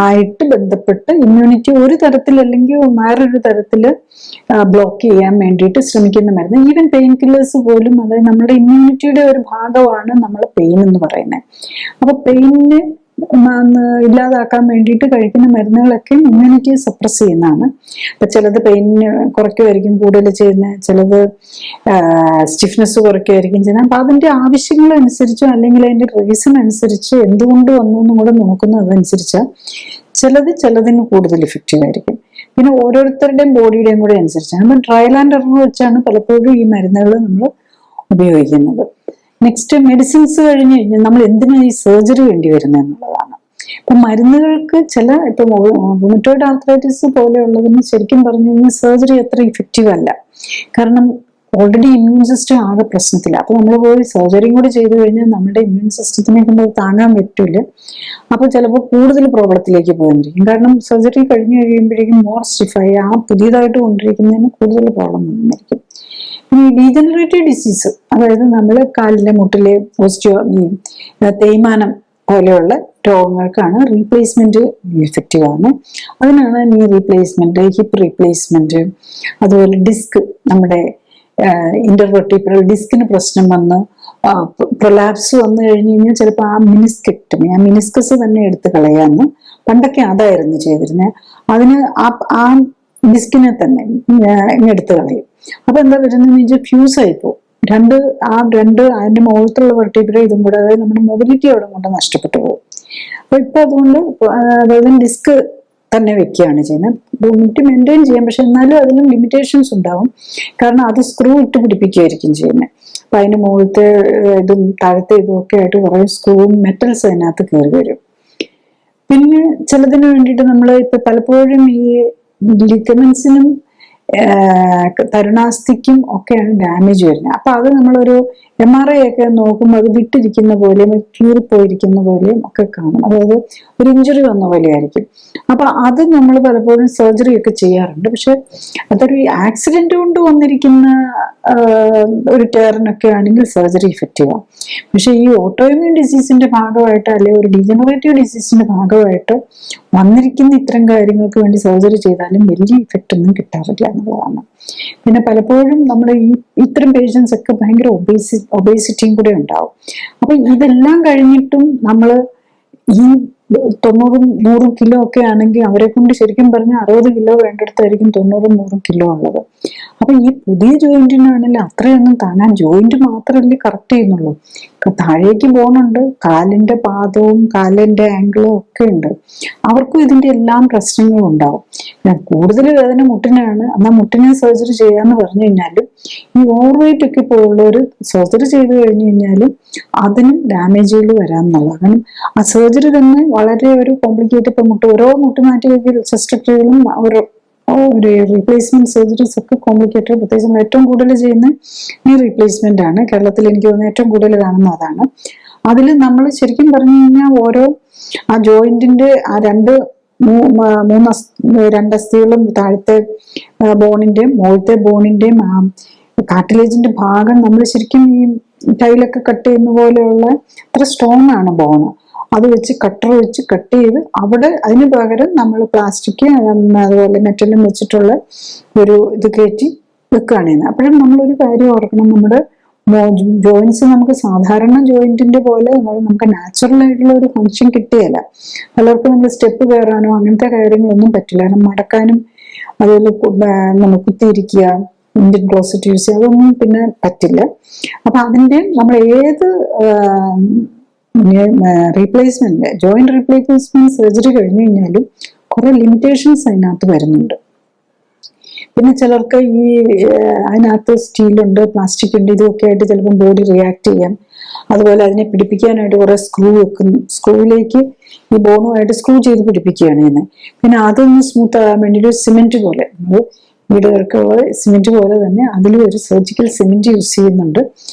ആയിട്ട് ബന്ധപ്പെട്ട് ഇമ്മ്യൂണിറ്റി ഒരു തരത്തിൽ അല്ലെങ്കിൽ വേറൊരു തരത്തില് ബ്ലോക്ക് ചെയ്യാൻ വേണ്ടിയിട്ട് ശ്രമിക്കുന്ന മരുന്ന്. ഈവൻ പെയിൻ കില്ലേഴ്സ് പോലും അതായത് നമ്മുടെ ഇമ്മ്യൂണിറ്റിയുടെ ഒരു ഭാഗമാണ് നമ്മൾ പെയിൻ എന്ന് പറയുന്നത്. അപ്പൊ പെയിനിന് ഇല്ലാതാക്കാൻ വേണ്ടിയിട്ട് കഴിക്കുന്ന മരുന്നുകളൊക്കെ ഇമ്മ്യൂണിറ്റിയെ സപ്രസ് ചെയ്യുന്നതാണ്. അപ്പൊ ചിലത് പെയിനിന് കുറയ്ക്കുമായിരിക്കും കൂടുതൽ ചെയ്യുന്നത്, ചിലത് സ്റ്റിഫ്നെസ് കുറയ്ക്കുമായിരിക്കും ചെയ്യുന്നത്. അപ്പൊ അതിന്റെ ആവശ്യങ്ങൾ അനുസരിച്ചോ അല്ലെങ്കിൽ അതിന്റെ റീസൺ അനുസരിച്ച് എന്തുകൊണ്ട് വന്നു എന്നും കൂടെ നോക്കുന്നതനുസരിച്ച് ചിലതിന് കൂടുതൽ ഇഫക്റ്റീവ് ആയിരിക്കും. പിന്നെ ഓരോരുത്തരുടെയും ബോഡിയുടെയും കൂടെ അനുസരിച്ചാണ്. അപ്പം ട്രയൽ ആൻഡ് എറർ വെച്ചാണ് പലപ്പോഴും ഈ മരുന്നുകൾ നമ്മൾ ഉപയോഗിക്കുന്നത്. നെക്സ്റ്റ് മെഡിസിൻസ് കഴിഞ്ഞ് കഴിഞ്ഞാൽ നമ്മൾ എന്തിനാണ് ഈ സർജറി വേണ്ടി വരുന്നത് എന്നുള്ളതാണ്. ഇപ്പൊ മരുന്നുകൾക്ക് ഇപ്പൊ റുമറ്റോയിഡ് ആർത്രൈറ്റിസ് പോലെയുള്ളതിന് ശരിക്കും പറഞ്ഞു കഴിഞ്ഞാൽ സർജറി അത്ര ഇഫക്റ്റീവ് അല്ല. കാരണം ഓൾറെഡി ഇമ്മ്യൂൺ സിസ്റ്റം ആകെ പ്രശ്നത്തില്ല. അപ്പൊ നമ്മൾ പോയി സർജറിയും കൂടി ചെയ്തു കഴിഞ്ഞാൽ നമ്മുടെ ഇമ്മ്യൂൺ സിസ്റ്റത്തിനെ കൊണ്ട് താങ്ങാൻ പറ്റില്ല. അപ്പൊ ചിലപ്പോൾ കൂടുതൽ പ്രോബ്ലത്തിലേക്ക് പോകാനിരിക്കും. കാരണം സർജറി കഴിഞ്ഞു കഴിയുമ്പോഴേക്കും മോർ സ്റ്റിഫായി ആ പുതിയതായിട്ട് കൊണ്ടിരിക്കുന്നതിന് കൂടുതൽ പ്രോബ്ലം വന്നിരിക്കും. ഈ ഡീജനറേറ്റീവ് ഡിസീസ്, അതായത് നമ്മൾ കാലിലെ മുട്ടിലെ തേയ്മാനം പോലെയുള്ള രോഗങ്ങൾക്കാണ് റീപ്ലേസ്മെന്റ് ഇഫക്റ്റീവ് ആണ്. അതിനാണ് നീ റീപ്ലേസ്മെന്റ്, ഹിപ്പ് റീപ്ലേസ്മെന്റ്, അതുപോലെ ഡിസ്ക്, നമ്മുടെ ഇന്റർവെർട്ടിബ്രൽ ഡിസ്കിന് പ്രശ്നം വന്ന് പ്രൊലാപ്സ് വന്നു കഴിഞ്ഞു കഴിഞ്ഞാൽ ചിലപ്പോൾ ആ മിനിസ്കസ് തന്നെ എടുത്ത് കളയാന്ന് പണ്ടൊക്കെ അതായിരുന്നു ചെയ്തിരുന്നത്. അതിന് ആ ഡിസ്കിനെ തന്നെ എടുത്ത് കളയും. അപ്പൊ എന്താ വരുന്നതെന്ന് വെച്ചാൽ ഫ്യൂസ് ആയിപ്പോ രണ്ട് അതിന്റെ മുകളിലുള്ള വെർട്ടിബ്ര ഇതും കൂടെ, അതായത് നമ്മുടെ മൊബിലിറ്റി അവിടെ കൊണ്ട് നഷ്ടപ്പെട്ടു പോകും. അപ്പൊ ഇപ്പൊ അതുകൊണ്ട് അതായത് ഡിസ്ക് തന്നെ വെക്കുകയാണ് ചെയ്യുന്നത്. മൊബിലിറ്റി മെയിൻറ്റെയിൻ ചെയ്യാം, പക്ഷെ എന്നാലും അതിലും ലിമിറ്റേഷൻസ് ഉണ്ടാവും. കാരണം അത് സ്ക്രൂ ഇട്ട് പിടിപ്പിക്കുകയായിരിക്കും ചെയ്യുന്നത്. അപ്പൊ അതിന്റെ മുകളിലത്തെ ഇതും താഴത്തെ ഇതും ഒക്കെ ആയിട്ട് കുറെ സ്ക്രൂവും മെറ്റൽസ് അതിനകത്ത് കയറി വരും. പിന്നെ ചിലതിന് വേണ്ടിയിട്ട് നമ്മൾ ഇപ്പൊ പലപ്പോഴും ഈ ലിഗമെന്റ്സിനും തരുണാസ്ഥിക്കും ഒക്കെയാണ് ഡാമേജ് വരുന്നത്. അപ്പൊ അത് നമ്മളൊരു MRI ഒക്കെ നോക്കുമ്പോൾ അത് വിട്ടിരിക്കുന്ന പോലെയും കീറിപ്പോയിരിക്കുന്ന പോലെയും ഒക്കെ കാണും. അതായത് ഒരു ഇഞ്ചുറി വന്ന പോലെ ആയിരിക്കും. അപ്പൊ അത് നമ്മൾ പലപ്പോഴും സർജറി ഒക്കെ ചെയ്യാറുണ്ട്. പക്ഷെ അതൊരു ആക്സിഡന്റ് കൊണ്ട് വന്നിരിക്കുന്ന ഒരു ടേറിനൊക്കെ ആണെങ്കിൽ സർജറി ഇഫക്റ്റീവ് ആണ്. പക്ഷെ ഈ ഓട്ടോഇമ്യൂൺ ഡിസീസിന്റെ ഭാഗമായിട്ട് അല്ലെങ്കിൽ ഒരു ഡീജനറേറ്റീവ് ഡിസീസിന്റെ ഭാഗമായിട്ട് വന്നിരിക്കുന്ന ഇത്തരം കാര്യങ്ങൾക്ക് വേണ്ടി സർജറി ചെയ്താലും വലിയ ഇഫക്റ്റ് ഒന്നും കിട്ടാറില്ല എന്നുള്ളതാണ്. പിന്നെ പലപ്പോഴും നമ്മുടെ ഇത്തരം പേഷ്യൻസ് ഒക്കെ ഭയങ്കര ഒബേസിറ്റിയും കൂടെ ഉണ്ടാവും. അപ്പൊ ഇതെല്ലാം കഴിഞ്ഞിട്ടും നമ്മൾ ഈ 90-100 കിലോ ഒക്കെ ആണെങ്കിൽ അവരെ കൊണ്ട് ശരിക്കും പറഞ്ഞാൽ 60 കിലോ വേണ്ടിടത്തായിരിക്കും 90-100 കിലോ ഉള്ളത്. അപ്പൊ ഈ പുതിയ ജോയിന്റിനാണെങ്കിൽ അത്രയൊന്നും താങ്ങാൻ, ജോയിന്റ് മാത്രമല്ലേ കറക്റ്റ് ചെയ്യുന്നുള്ളൂ, താഴേക്ക് പോകുന്നുണ്ട്, കാലിന്റെ പാദവും കാലിന്റെ ആംഗിളും ഒക്കെ ഉണ്ട്. അവർക്കും ഇതിന്റെ എല്ലാം പ്രശ്നങ്ങളും ഉണ്ടാവും. കൂടുതൽ വേദന മുട്ടിനാണ്, എന്നാൽ മുട്ടിനെ സർജറി ചെയ്യാന്ന് പറഞ്ഞു കഴിഞ്ഞാലും ഈ ഓവർ വെയിറ്റ് ഒക്കെ പോലുള്ളവര് സർജറി ചെയ്ത് കഴിഞ്ഞു കഴിഞ്ഞാലും അതിനും ഡാമേജുകൾ വരാമെന്നുള്ളത്. കാരണം ആ സർജറി തന്നെ വളരെ ഒരു കോംപ്ലിക്കേറ്റഡ്. ഇപ്പൊ ഓരോ മുട്ട് മാറ്റി ശസ്ത്രക്രിയകളും ഒരു റീപ്ലേസ്മെന്റ് സർജറീസ് ഒക്കെ കോംപ്ലിക്കേറ്റഡ്. പ്രത്യേകിച്ച് ഏറ്റവും കൂടുതൽ ചെയ്യുന്ന ഈ റീപ്ലേസ്മെന്റ് ആണ്. കേരളത്തിൽ എനിക്ക് തോന്നുന്നത് ഏറ്റവും കൂടുതൽ കാണുന്ന അതാണ്. അതിൽ നമ്മൾ ശരിക്കും പറഞ്ഞു കഴിഞ്ഞാൽ ഓരോ ആ ജോയിന്റിന്റെ ആ രണ്ട് അസ്ഥികളും താഴത്തെ ബോണിന്റെയും മുകളിലത്തെ ബോണിന്റെയും ആ കാർട്ടിലേജിന്റെ ഭാഗം നമ്മൾ ശരിക്കും ഈ ടൈലൊക്കെ കട്ട് ചെയ്യുന്ന പോലെയുള്ള അത്ര സ്ട്രോങ് ആണ് ബോണ്. അത് വെച്ച് കട്ടർ വെച്ച് കട്ട് ചെയ്ത് അവിടെ അതിന് പകരം നമ്മൾ പ്ലാസ്റ്റിക് അതുപോലെ മെറ്റലും വെച്ചിട്ടുള്ള ഒരു ഇത് കയറ്റി വെക്കുകയാണ് ചെയ്യുന്നത്. അപ്പോഴും നമ്മളൊരു കാര്യം ഓർക്കണം, നമ്മുടെ ജോയിന്റ്സ് നമുക്ക് സാധാരണ ജോയിന്റിന്റെ പോലെ നമുക്ക് നാച്ചുറൽ ആയിട്ടുള്ള ഒരു ഫങ്ഷൻ കിട്ടുകയില്ല. പലർക്കും നമ്മൾ സ്റ്റെപ്പ് കയറാനോ അങ്ങനത്തെ കാര്യങ്ങളൊന്നും പറ്റില്ല. കാരണം മടക്കാനും അതുപോലെ നമുക്ക് കുത്തിയിരിക്കുക, ഇന്ത്യൻ ക്ലോസറ്റ് യൂസ് ചെയ്യുക, അതൊന്നും പിന്നെ പറ്റില്ല. അപ്പൊ അതിന്റെ നമ്മൾ ഏത് റീപ്ലേസ്മെന്റ് ജോയിന്റ് റീപ്ലേസ്മെന്റ് സർജറി കഴിഞ്ഞു കഴിഞ്ഞാലും കുറെ ലിമിറ്റേഷൻസ് അതിനകത്ത് വരുന്നുണ്ട്. പിന്നെ ചിലർക്ക് ഈ അതിനകത്ത് സ്റ്റീലുണ്ട്, പ്ലാസ്റ്റിക് ഉണ്ട്, ഇതൊക്കെ ആയിട്ട് ചിലപ്പോൾ ബോഡി റിയാക്ട് ചെയ്യാം. അതുപോലെ അതിനെ പിടിപ്പിക്കാനായിട്ട് കുറെ സ്ക്രൂ വെക്കുന്നു, സ്ക്രൂവിലേക്ക് ഈ ബോണുമായിട്ട് സ്ക്രൂ ചെയ്ത് പിടിപ്പിക്കുകയാണ് ചെയ്യുന്നത്. പിന്നെ അതൊന്ന് സ്മൂത്ത് ആകാൻ വേണ്ടി ഒരു സിമെന്റ് പോലെ, നമ്മൾ വീടുകൾക്കുള്ള സിമെന്റ് പോലെ തന്നെ അതിലും ഒരു സർജിക്കൽ സിമെന്റ് യൂസ് ചെയ്യുന്നുണ്ട്.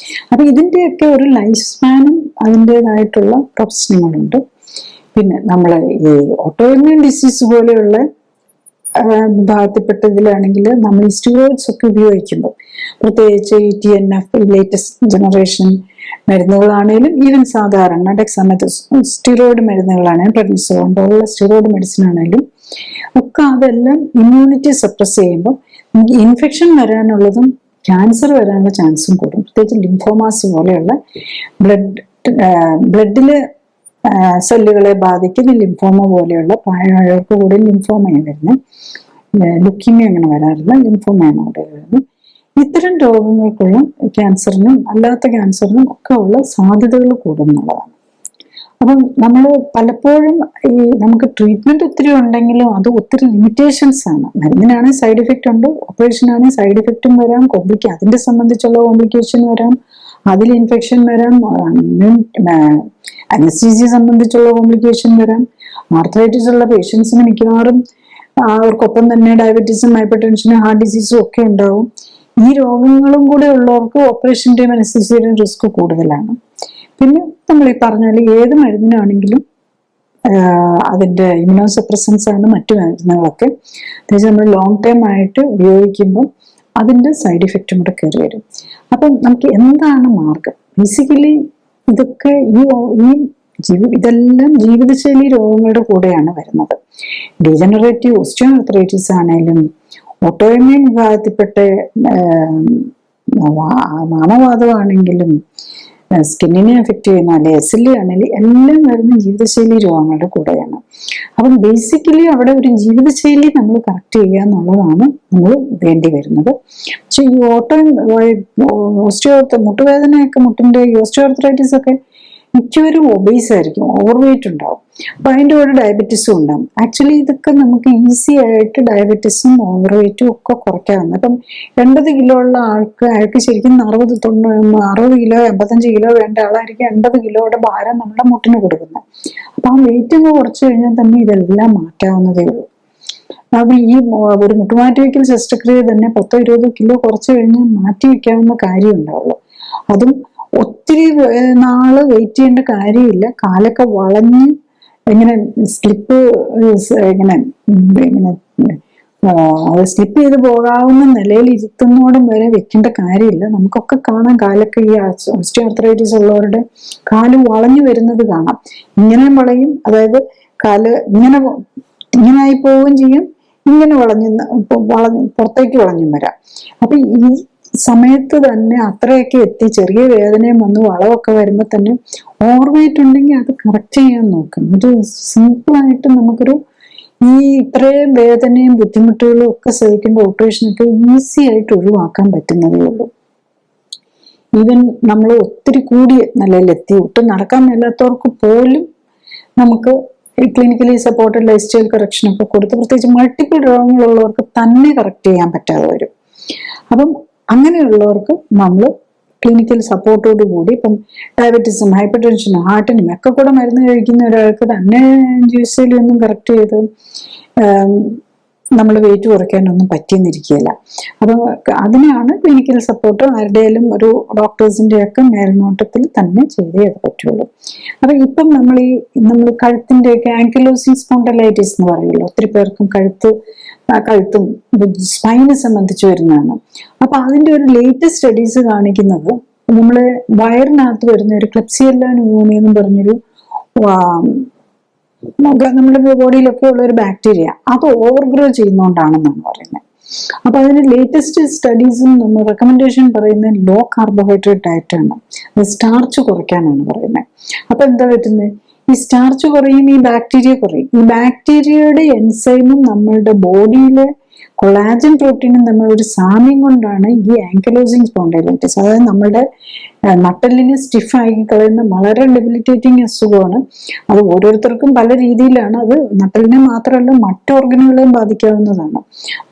അപ്പൊ ഇതിന്റെയൊക്കെ ഒരു ലൈഫ് സ്പാനും അതിൻ്റെതായിട്ടുള്ള പ്രശ്നങ്ങളുണ്ട്. പിന്നെ നമ്മൾ ഈ ഓട്ടോഇമ്യൂൺ ഡിസീസ് പോലെയുള്ള വിഭാഗത്തിൽപ്പെട്ടതിലാണെങ്കിൽ നമ്മൾ ഈ സ്റ്റിറോയിഡ്സ് ഒക്കെ ഉപയോഗിക്കുമ്പോൾ, പ്രത്യേകിച്ച് ഈ TNF, ലേറ്റസ്റ്റ് ജനറേഷൻ മരുന്നുകളാണേലും ഈവൻ സാധാരണ ഡെക്സാമെഥസോൺ സ്റ്റിറോയിഡ് മരുന്നുകളാണെങ്കിലും പ്രെഡ്നിസോൺ പോലുള്ള സ്റ്റിറോയിഡ് മെഡിസിൻ ആണെങ്കിലും ഒക്കെ അതെല്ലാം ഇമ്മ്യൂണിറ്റി സപ്രസ് ചെയ്യുമ്പോൾ നമുക്ക് ഇൻഫെക്ഷൻ വരാനുള്ളതും ക്യാൻസർ വരാനുള്ള ചാൻസും കൂടും. പ്രത്യേകിച്ച് ലിംഫോമാസ് പോലെയുള്ള ബ്ലഡില് സെല്ലുകളെ ബാധിക്കുന്ന ലിംഫോമ പോലെയുള്ള പ്രായമായവർക്ക് കൂടി ലിംഫോമയാണ് വരുന്നത്. ലുക്കീമിയ അങ്ങനെ വരാറില്ല, ലിംഫോമയാണ് അവിടെ വരുന്നത്. ഇത്തരം രോഗങ്ങൾക്കുള്ള ക്യാൻസറിനും അല്ലാത്ത ക്യാൻസറിനും ഒക്കെ ഉള്ള സാധ്യതകൾ കൂടുന്നുള്ളതാണ്. അപ്പം നമ്മൾ പലപ്പോഴും ഈ നമുക്ക് ട്രീറ്റ്മെന്റ് ഒത്തിരി ഉണ്ടെങ്കിലും അത് ഒത്തിരി ലിമിറ്റേഷൻസ് ആണ്. മരുന്നിനാണെങ്കിൽ സൈഡ് എഫക്റ്റ് ഉണ്ട്, ഓപ്പറേഷനാണെങ്കിൽ സൈഡ് എഫക്റ്റും വരാം, അതിന്റെ സംബന്ധിച്ചുള്ള കോംപ്ലിക്കേഷൻ വരാം, അതിൽ ഇൻഫെക്ഷൻ വരാം, അനസ്തീസിയ സംബന്ധിച്ചുള്ള കോംപ്ലിക്കേഷൻ വരാം. ആർത്രൈറ്റിസ് ഉള്ള പേഷ്യൻസിന് മിക്കവാറും അവർക്കൊപ്പം തന്നെ ഡയബറ്റീസും ഹൈപ്പർ ടെൻഷനും ഹാർട്ട് ഡിസീസും ഒക്കെ ഉണ്ടാവും. ഈ രോഗങ്ങളും കൂടെ ഉള്ളവർക്ക് ഓപ്പറേഷന്റെയും അനസ്തീസിയയുടെയും റിസ്ക് കൂടുതലാണ്. പിന്നെ നമ്മൾ ഈ പറഞ്ഞാൽ ഏത് മരുന്നിനാണെങ്കിലും അതിന്റെ ഇമ്യൂണോസപ്രസൻസ് ആണ് മറ്റു മരുന്നുകളൊക്കെ. അതായത് നമ്മൾ ലോങ് ടൈം ആയിട്ട് ഉപയോഗിക്കുമ്പോൾ അതിന്റെ സൈഡ് ഇഫക്റ്റും കൂടെ കയറി വരും. അപ്പം നമുക്ക് എന്താണ് മാർഗം? ബേസിക്കലി ഇതൊക്കെ ഇതെല്ലാം ജീവിതശൈലി രോഗങ്ങളുടെ കൂടെയാണ് വരുന്നത്. ഡീജനറേറ്റീവ് ഓസ്റ്റിയോആർത്രൈറ്റിസ് ആണെങ്കിലും ഓട്ടോഇമ്യൂൺ വിഭാഗത്തിൽപ്പെട്ട വാമവാദമാണെങ്കിലും സ്കിന്നിനെ എഫക്ട് ചെയ്യുന്ന LSLE ആണെങ്കിലും എല്ലാം വരുന്ന ജീവിതശൈലി രോഗങ്ങളുടെ കൂടെയാണ്. അപ്പം ബേസിക്കലി അവിടെ ഒരു ജീവിതശൈലി നമ്മൾ കറക്റ്റ് ചെയ്യുക എന്നുള്ളതാണ് നമ്മൾ വേണ്ടി വരുന്നത്. പക്ഷെ ഈ മുട്ടുവേദനയൊക്കെ, മുട്ടിന്റെ ഓസ്റ്റിയോആർത്രൈറ്റിസ് ഒക്കെ മിക്കവരും ഒബീസ് ആയിരിക്കും, ഓവർ വെയിറ്റ് ഉണ്ടാവും. അപ്പൊ അതിൻ്റെ കൂടെ ഡയബറ്റീസും ഉണ്ടാവും. ആക്ച്വലി ഇതൊക്കെ നമുക്ക് ഈസി ആയിട്ട് ഡയബറ്റീസും ഓവർ വെയിറ്റും ഒക്കെ കുറയ്ക്കാവുന്ന. അപ്പം 80 കിലോ ഉള്ള അയാൾക്ക് ശരിക്കും 60 കിലോ 55 കിലോ വേണ്ട ആളായിരിക്കും 80 കിലോയുടെ ഭാരം നമ്മുടെ മുട്ടിന് കൊടുക്കുന്നത്. അപ്പൊ ആ വെയിറ്റ് ഒന്ന് കുറച്ച് കഴിഞ്ഞാൽ തന്നെ ഇതെല്ലാം മാറ്റാവുന്നതേ ഉള്ളൂ. അപ്പൊ ഈ ഒരു മുട്ടുമാറ്റിവെക്കൽ ശസ്ത്രക്രിയ തന്നെ 10-20 കിലോ കുറച്ച് കഴിഞ്ഞാൽ മാറ്റി വെക്കാവുന്ന കാര്യം ഉണ്ടാവുള്ളൂ. അതും ഒത്തിരി നാള് വെയിറ്റ് ചെയ്യേണ്ട കാര്യമില്ല. കാലൊക്കെ വളഞ്ഞ് ഇങ്ങനെ സ്ലിപ്പ് സ്ലിപ്പ് ചെയ്ത് പോകാവുന്ന നിലയിൽ ഇരുത്തുന്നോടും വരെ വെക്കേണ്ട കാര്യമില്ല. നമുക്കൊക്കെ കാണാം കാലൊക്കെ ഈ ഓസ്റ്റിയോആർത്രൈറ്റിസ് ഉള്ളവരുടെ കാല് വളഞ്ഞു വരുന്നത് കാണാം. ഇങ്ങനെ വളയും, അതായത് കാല് ഇങ്ങനെ ആയി പോവുകയും ചെയ്യും, ഇങ്ങനെ പുറത്തേക്ക് വളഞ്ഞും വരാം. അപ്പൊ ഈ സമയത്ത് തന്നെ അത്രയൊക്കെ എത്തി ചെറിയ വേദനയും വന്ന് വളവൊക്കെ വരുമ്പോൾ തന്നെ ഓവർ വെയിറ്റ് ഉണ്ടെങ്കിൽ അത് കറക്റ്റ് ചെയ്യാൻ നോക്കും. ഇത് സിമ്പിളായിട്ട് നമുക്കൊരു ഈ ഇത്രയും വേദനയും ബുദ്ധിമുട്ടുകളും ഒക്കെ സഹിക്കേണ്ട ഓപ്പറേഷനൊക്കെ ഈസി ആയിട്ട് ഒഴിവാക്കാൻ പറ്റുന്നതേ ഉള്ളൂ. ഈവൻ നമ്മൾ ഒത്തിരി കൂടിയ നിലയിലെത്തി ഒട്ടും നടക്കാൻ മേലാത്തവർക്ക് പോലും നമുക്ക് clinically supported life style correction ഒക്കെ കൊടുത്ത്, പ്രത്യേകിച്ച് മൾട്ടിപ്പിൾ രോഗങ്ങളുള്ളവർക്ക് തന്നെ കറക്റ്റ് ചെയ്യാൻ പറ്റാതെ വരും. അപ്പം അങ്ങനെയുള്ളവർക്ക് നമ്മൾ ക്ലിനിക്കൽ സപ്പോർട്ടോട് കൂടി, ഇപ്പം ഡയബറ്റീസും ഹൈപ്പർ ടെൻഷനും ഹാർട്ടിനും ഒക്കെ കൂടെ മരുന്ന് കഴിക്കുന്ന ഒരാൾക്ക് തന്നെ ജീവിതശൈലിയൊന്നും കറക്റ്റ് ചെയ്ത് നമ്മൾ വെയിറ്റ് കുറയ്ക്കാനൊന്നും പറ്റിയെന്നിരിക്കുകയില്ല. അപ്പം അതിനാണ് ക്ലിനിക്കൽ സപ്പോർട്ട് ആരുടെയും ഒരു ഡോക്ടേഴ്സിന്റെ ഒക്കെ മേൽനോട്ടത്തിൽ തന്നെ ചെയ്തേ അത് പറ്റുള്ളൂ. അപ്പൊ ഇപ്പം നമ്മൾ കഴുത്തിന്റെ ഒക്കെ ആങ്കിലോസിംഗ് സ്പോണ്ടലൈറ്റിസ് എന്ന് പറയുമല്ലോ, ഒത്തിരി പേർക്കും കഴുത്തും സ്പൈനെ സംബന്ധിച്ച് വരുന്നതാണ്. അപ്പൊ അതിന്റെ ഒരു ലേറ്റസ്റ്റ് സ്റ്റഡീസ് കാണിക്കുന്നത് നമ്മള് വയറിനകത്ത് വരുന്ന ഒരു ക്ലെപ്സിയെല്ല ന്യൂമോണിയ എന്ന് പറഞ്ഞൊരു നമ്മുടെ ബോഡിയിലൊക്കെ ഉള്ള ഒരു ബാക്ടീരിയ അത് ഓവർഗ്രോ ചെയ്യുന്നോണ്ടാണെന്നാണ് പറയുന്നത്. അപ്പൊ അതിന് ലേറ്റസ്റ്റ് സ്റ്റഡീസും നമ്മൾ റെക്കമെൻഡേഷൻ പറയുന്നത് ലോ കാർബോഹൈഡ്രേറ്റ് ഡയറ്റ് ആണ്, അത് സ്റ്റാർച്ച് കുറയ്ക്കാനാണ് പറയുന്നത്. അപ്പൊ എന്താ പറ്റുന്നത്? ഈ സ്റ്റാർച്ച് കുറയും, ഈ ബാക്ടീരിയ കുറയും. ഈ ബാക്ടീരിയയുടെ എൻസൈമും നമ്മളുടെ ബോഡിയിലെ കൊളാജൻ പ്രോട്ടീനും തമ്മിൽ ഒരു സാമ്യം കൊണ്ടാണ് ഈ ആങ്കിലോസിംഗ് സ്പോണ്ടൈലൈറ്റിസ്, അതായത് നമ്മുടെ നട്ടെല്ലിനെ സ്റ്റിഫാക്കി കളയുന്ന വളരെ ഡെബിലിറ്റേറ്റിംഗ് അസുഖമാണ്. അത് ഓരോരുത്തർക്കും പല രീതിയിലാണ്. അത് നട്ടെല്ലിനെ മാത്രമല്ല മറ്റു ഓർഗനുകളെയും ബാധിക്കാവുന്നതാണ്.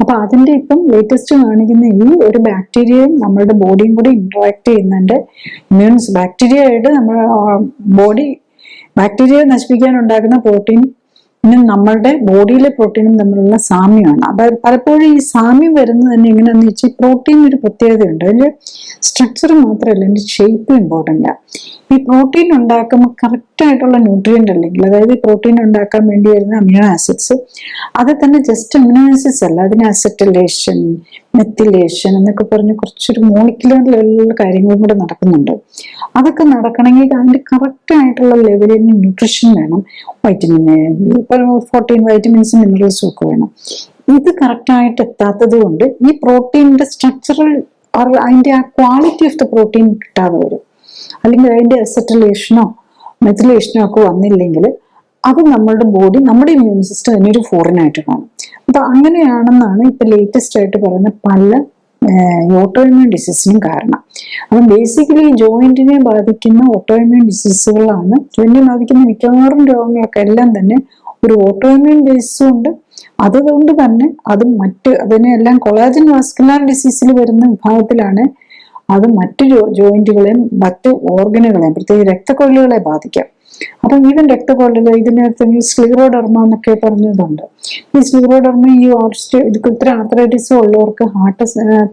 അപ്പൊ അതിന്റെ ഇപ്പം ലേറ്റസ്റ്റ് കാണിക്കുന്ന ഈ ഒരു ബാക്ടീരിയയും നമ്മുടെ ബോഡിയും കൂടി ഇന്ററാക്ട് ചെയ്യുന്നതിന്റെ ബാക്ടീരിയ ആയിട്ട് നമ്മുടെ ബോഡി ബാക്ടീരിയ നശിപ്പിക്കാൻ ഉണ്ടാക്കുന്ന പ്രോട്ടീൻ നമ്മളുടെ ബോഡിയിലെ പ്രോട്ടീനും തമ്മിലുള്ള സാമ്യമാണ്. അതായത് പലപ്പോഴും ഈ സാമ്യം വരുന്നത് തന്നെ എങ്ങനെയാണെന്ന് വെച്ചാൽ പ്രോട്ടീൻ ഒരു പ്രത്യേകതയുണ്ട്. അതിന്റെ സ്ട്രക്ചർ മാത്രമല്ല, അതിന്റെ ഷേപ്പ് ഇമ്പോർട്ടൻ്റ് ആണ്. ഈ പ്രോട്ടീൻ ഉണ്ടാക്കുമ്പോൾ കറക്റ്റ് ആയിട്ടുള്ള ന്യൂട്രിയൻ്റ് അല്ലെങ്കിൽ അതായത് ഈ പ്രോട്ടീൻ ഉണ്ടാക്കാൻ വേണ്ടി വരുന്ന അമിനോ ആസിഡ്സ് അത് തന്നെ ജസ്റ്റ് അമിനോ ആസിഡ്സ് അല്ല, അതിന് അസറ്റൈലേഷൻ, മെത്തിലേഷൻ എന്നൊക്കെ പറഞ്ഞ് കുറച്ചൊരു മോളിക്കുലർ ലെവലിലുള്ള കാര്യങ്ങളും കൂടെ നടക്കുന്നുണ്ട്. അതൊക്കെ നടക്കണമെങ്കിൽ അതിന്റെ കറക്റ്റ് ആയിട്ടുള്ള ലെവലിൽ ന്യൂട്രീഷൻ വേണം. വൈറ്റമിൻ എ, 14 വൈറ്റമിൻസും മിനറൽസും ഒക്കെ വേണം. ഇത് കറക്റ്റായിട്ട് എത്താത്തത് കൊണ്ട് ഈ പ്രോട്ടീനിന്റെ സ്ട്രക്ചറൽ അതിന്റെ ആ ക്വാളിറ്റി ഓഫ് ദ പ്രോട്ടീൻ കിട്ടാതെ വരും. അല്ലെങ്കിൽ അതിന്റെ അസറ്റൈലേഷനോ മെത്തിലേഷനോ ഒക്കെ വന്നില്ലെങ്കിൽ അത് നമ്മളുടെ ബോഡി, നമ്മുടെ ഇമ്മ്യൂൺ സിസ്റ്റം അതിനൊരു ഫോറിനായിട്ട് കാണും. അപ്പൊ അങ്ങനെയാണെന്നാണ് ഇപ്പൊ ലേറ്റസ്റ്റ് ആയിട്ട് പറയുന്ന പല ഓട്ടോഇമ്യൂൺ ഡിസീസിനും കാരണം. അപ്പം ബേസിക്കലി ജോയിന്റിനെ ബാധിക്കുന്ന ഓട്ടോഇമ്യൂൺ ഡിസീസുകളാണ്. ജോയിന്റിനെ ബാധിക്കുന്ന മിക്കവാറും രോഗങ്ങളൊക്കെ എല്ലാം തന്നെ ഒരു ഓട്ടോഇമ്യൂൺ ബേസും ഉണ്ട്. അതുകൊണ്ട് തന്നെ അതിനെല്ലാം കൊളാജൻ വാസ്കുലർ ഡിസീസിൽ വരുന്ന വിഭാഗത്തിലാണ്. അത് മറ്റു ജോയിന്റുകളെയും മറ്റു ഓർഗനുകളെയും പ്രത്യേകിച്ച് രക്തക്കൊള്ളുകളെ ബാധിക്കാം. അപ്പൊ ഈവൻ രക്തക്കൊള്ളുകൾ ഇതിനകത്ത് സ്ക്ലിറോഡെർമ എന്നൊക്കെ പറഞ്ഞതുണ്ട്. ഈ സ്ക്ലിറോഡെർമ ഈ ഇത്ര ആർത്രൈറ്റിസും ഉള്ളവർക്ക് ഹാർട്ട്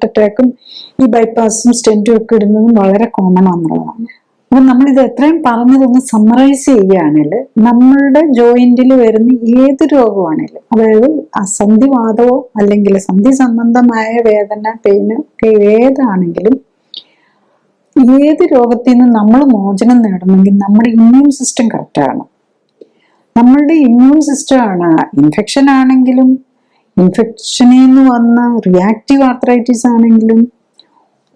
അറ്റാക്കും ഈ ബൈപ്പാസും സ്റ്റെന്റും ഒക്കെ ഇടുന്നതും വളരെ കോമൺ ആണെന്നുള്ളതാണ്. അപ്പൊ നമ്മളിത് എത്രയും പറഞ്ഞതൊന്ന് സമ്മറൈസ് ചെയ്യുകയാണെങ്കിൽ നമ്മളുടെ ജോയിന്റിൽ വരുന്ന ഏത് രോഗമാണെങ്കിലും, അതായത് സന്ധിവാതമോ അല്ലെങ്കിൽ സന്ധി സംബന്ധമായ വേദന, പെയിന് ഒക്കെ ഏതാണെങ്കിലും ഏത് രോഗത്തിൽ നിന്ന് നമ്മൾ മോചനം നേടണമെങ്കിൽ നമ്മുടെ ഇമ്മ്യൂൺ സിസ്റ്റം കറക്റ്റാണ്. നമ്മളുടെ ഇമ്മ്യൂൺ സിസ്റ്റമാണ് ഇൻഫെക്ഷൻ ആണെങ്കിലും, ഇൻഫെക്ഷനിൽ നിന്ന് വന്ന റിയാക്റ്റീവ് ആർത്രൈറ്റിസ് ആണെങ്കിലും,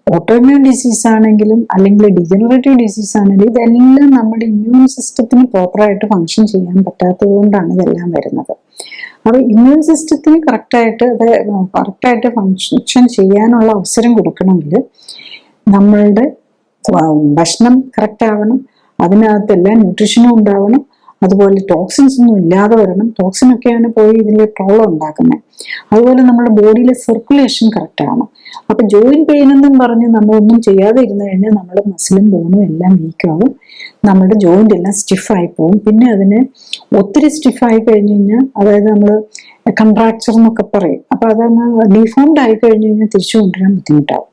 ഓട്ടോഇമ്യൂൺ ഡിസീസ് ആണെങ്കിലും, അല്ലെങ്കിൽ ഡിജനറേറ്റീവ് ഡിസീസ് ആണെങ്കിലും, ഇതെല്ലാം നമ്മുടെ ഇമ്മ്യൂൺ സിസ്റ്റത്തിന് പ്രോപ്പറായിട്ട് ഫങ്ഷൻ ചെയ്യാൻ പറ്റാത്തത് കൊണ്ടാണ് ഇതെല്ലാം വരുന്നത്. അപ്പൊ ഇമ്മ്യൂൺ സിസ്റ്റത്തിന് കറക്റ്റായിട്ട് ഫങ്ഷൻ ചെയ്യാനുള്ള അവസരം കൊടുക്കണമെങ്കിൽ നമ്മളുടെ ഭക്ഷണം കറക്റ്റ് ആവണം, അതിനകത്തെല്ലാം ന്യൂട്രീഷനും ഉണ്ടാവണം, അതുപോലെ ടോക്സിൻസ് ഒന്നും ഇല്ലാതെ വരണം. ടോക്സിനൊക്കെയാണ് പോയി ഇതിൽ പ്രോബ്ലം ഉണ്ടാക്കുന്നത്. അതുപോലെ നമ്മുടെ ബോഡിയിലെ സർക്കുലേഷൻ കറക്റ്റ് ആവണം. അപ്പൊ ജോയിന്റ് പെയിൻ എന്നും പറഞ്ഞ് നമ്മളൊന്നും ചെയ്യാതെ ഇരുന്ന് കഴിഞ്ഞാൽ നമ്മുടെ മസിലും ബോണും എല്ലാം വീക്കാവും, നമ്മുടെ ജോയിന്റ് എല്ലാം സ്റ്റിഫായി പോകും. പിന്നെ അതിന് ഒത്തിരി സ്റ്റിഫായി കഴിഞ്ഞ് കഴിഞ്ഞാൽ, അതായത് നമ്മൾ കൺട്രാക്ചർ എന്നൊക്കെ പറയും, അപ്പൊ അതങ്ങ് ഡിഫോംഡ് ആയി കഴിഞ്ഞ് കഴിഞ്ഞാൽ തിരിച്ചു കൊണ്ടുവരാൻ ബുദ്ധിമുട്ടാവും.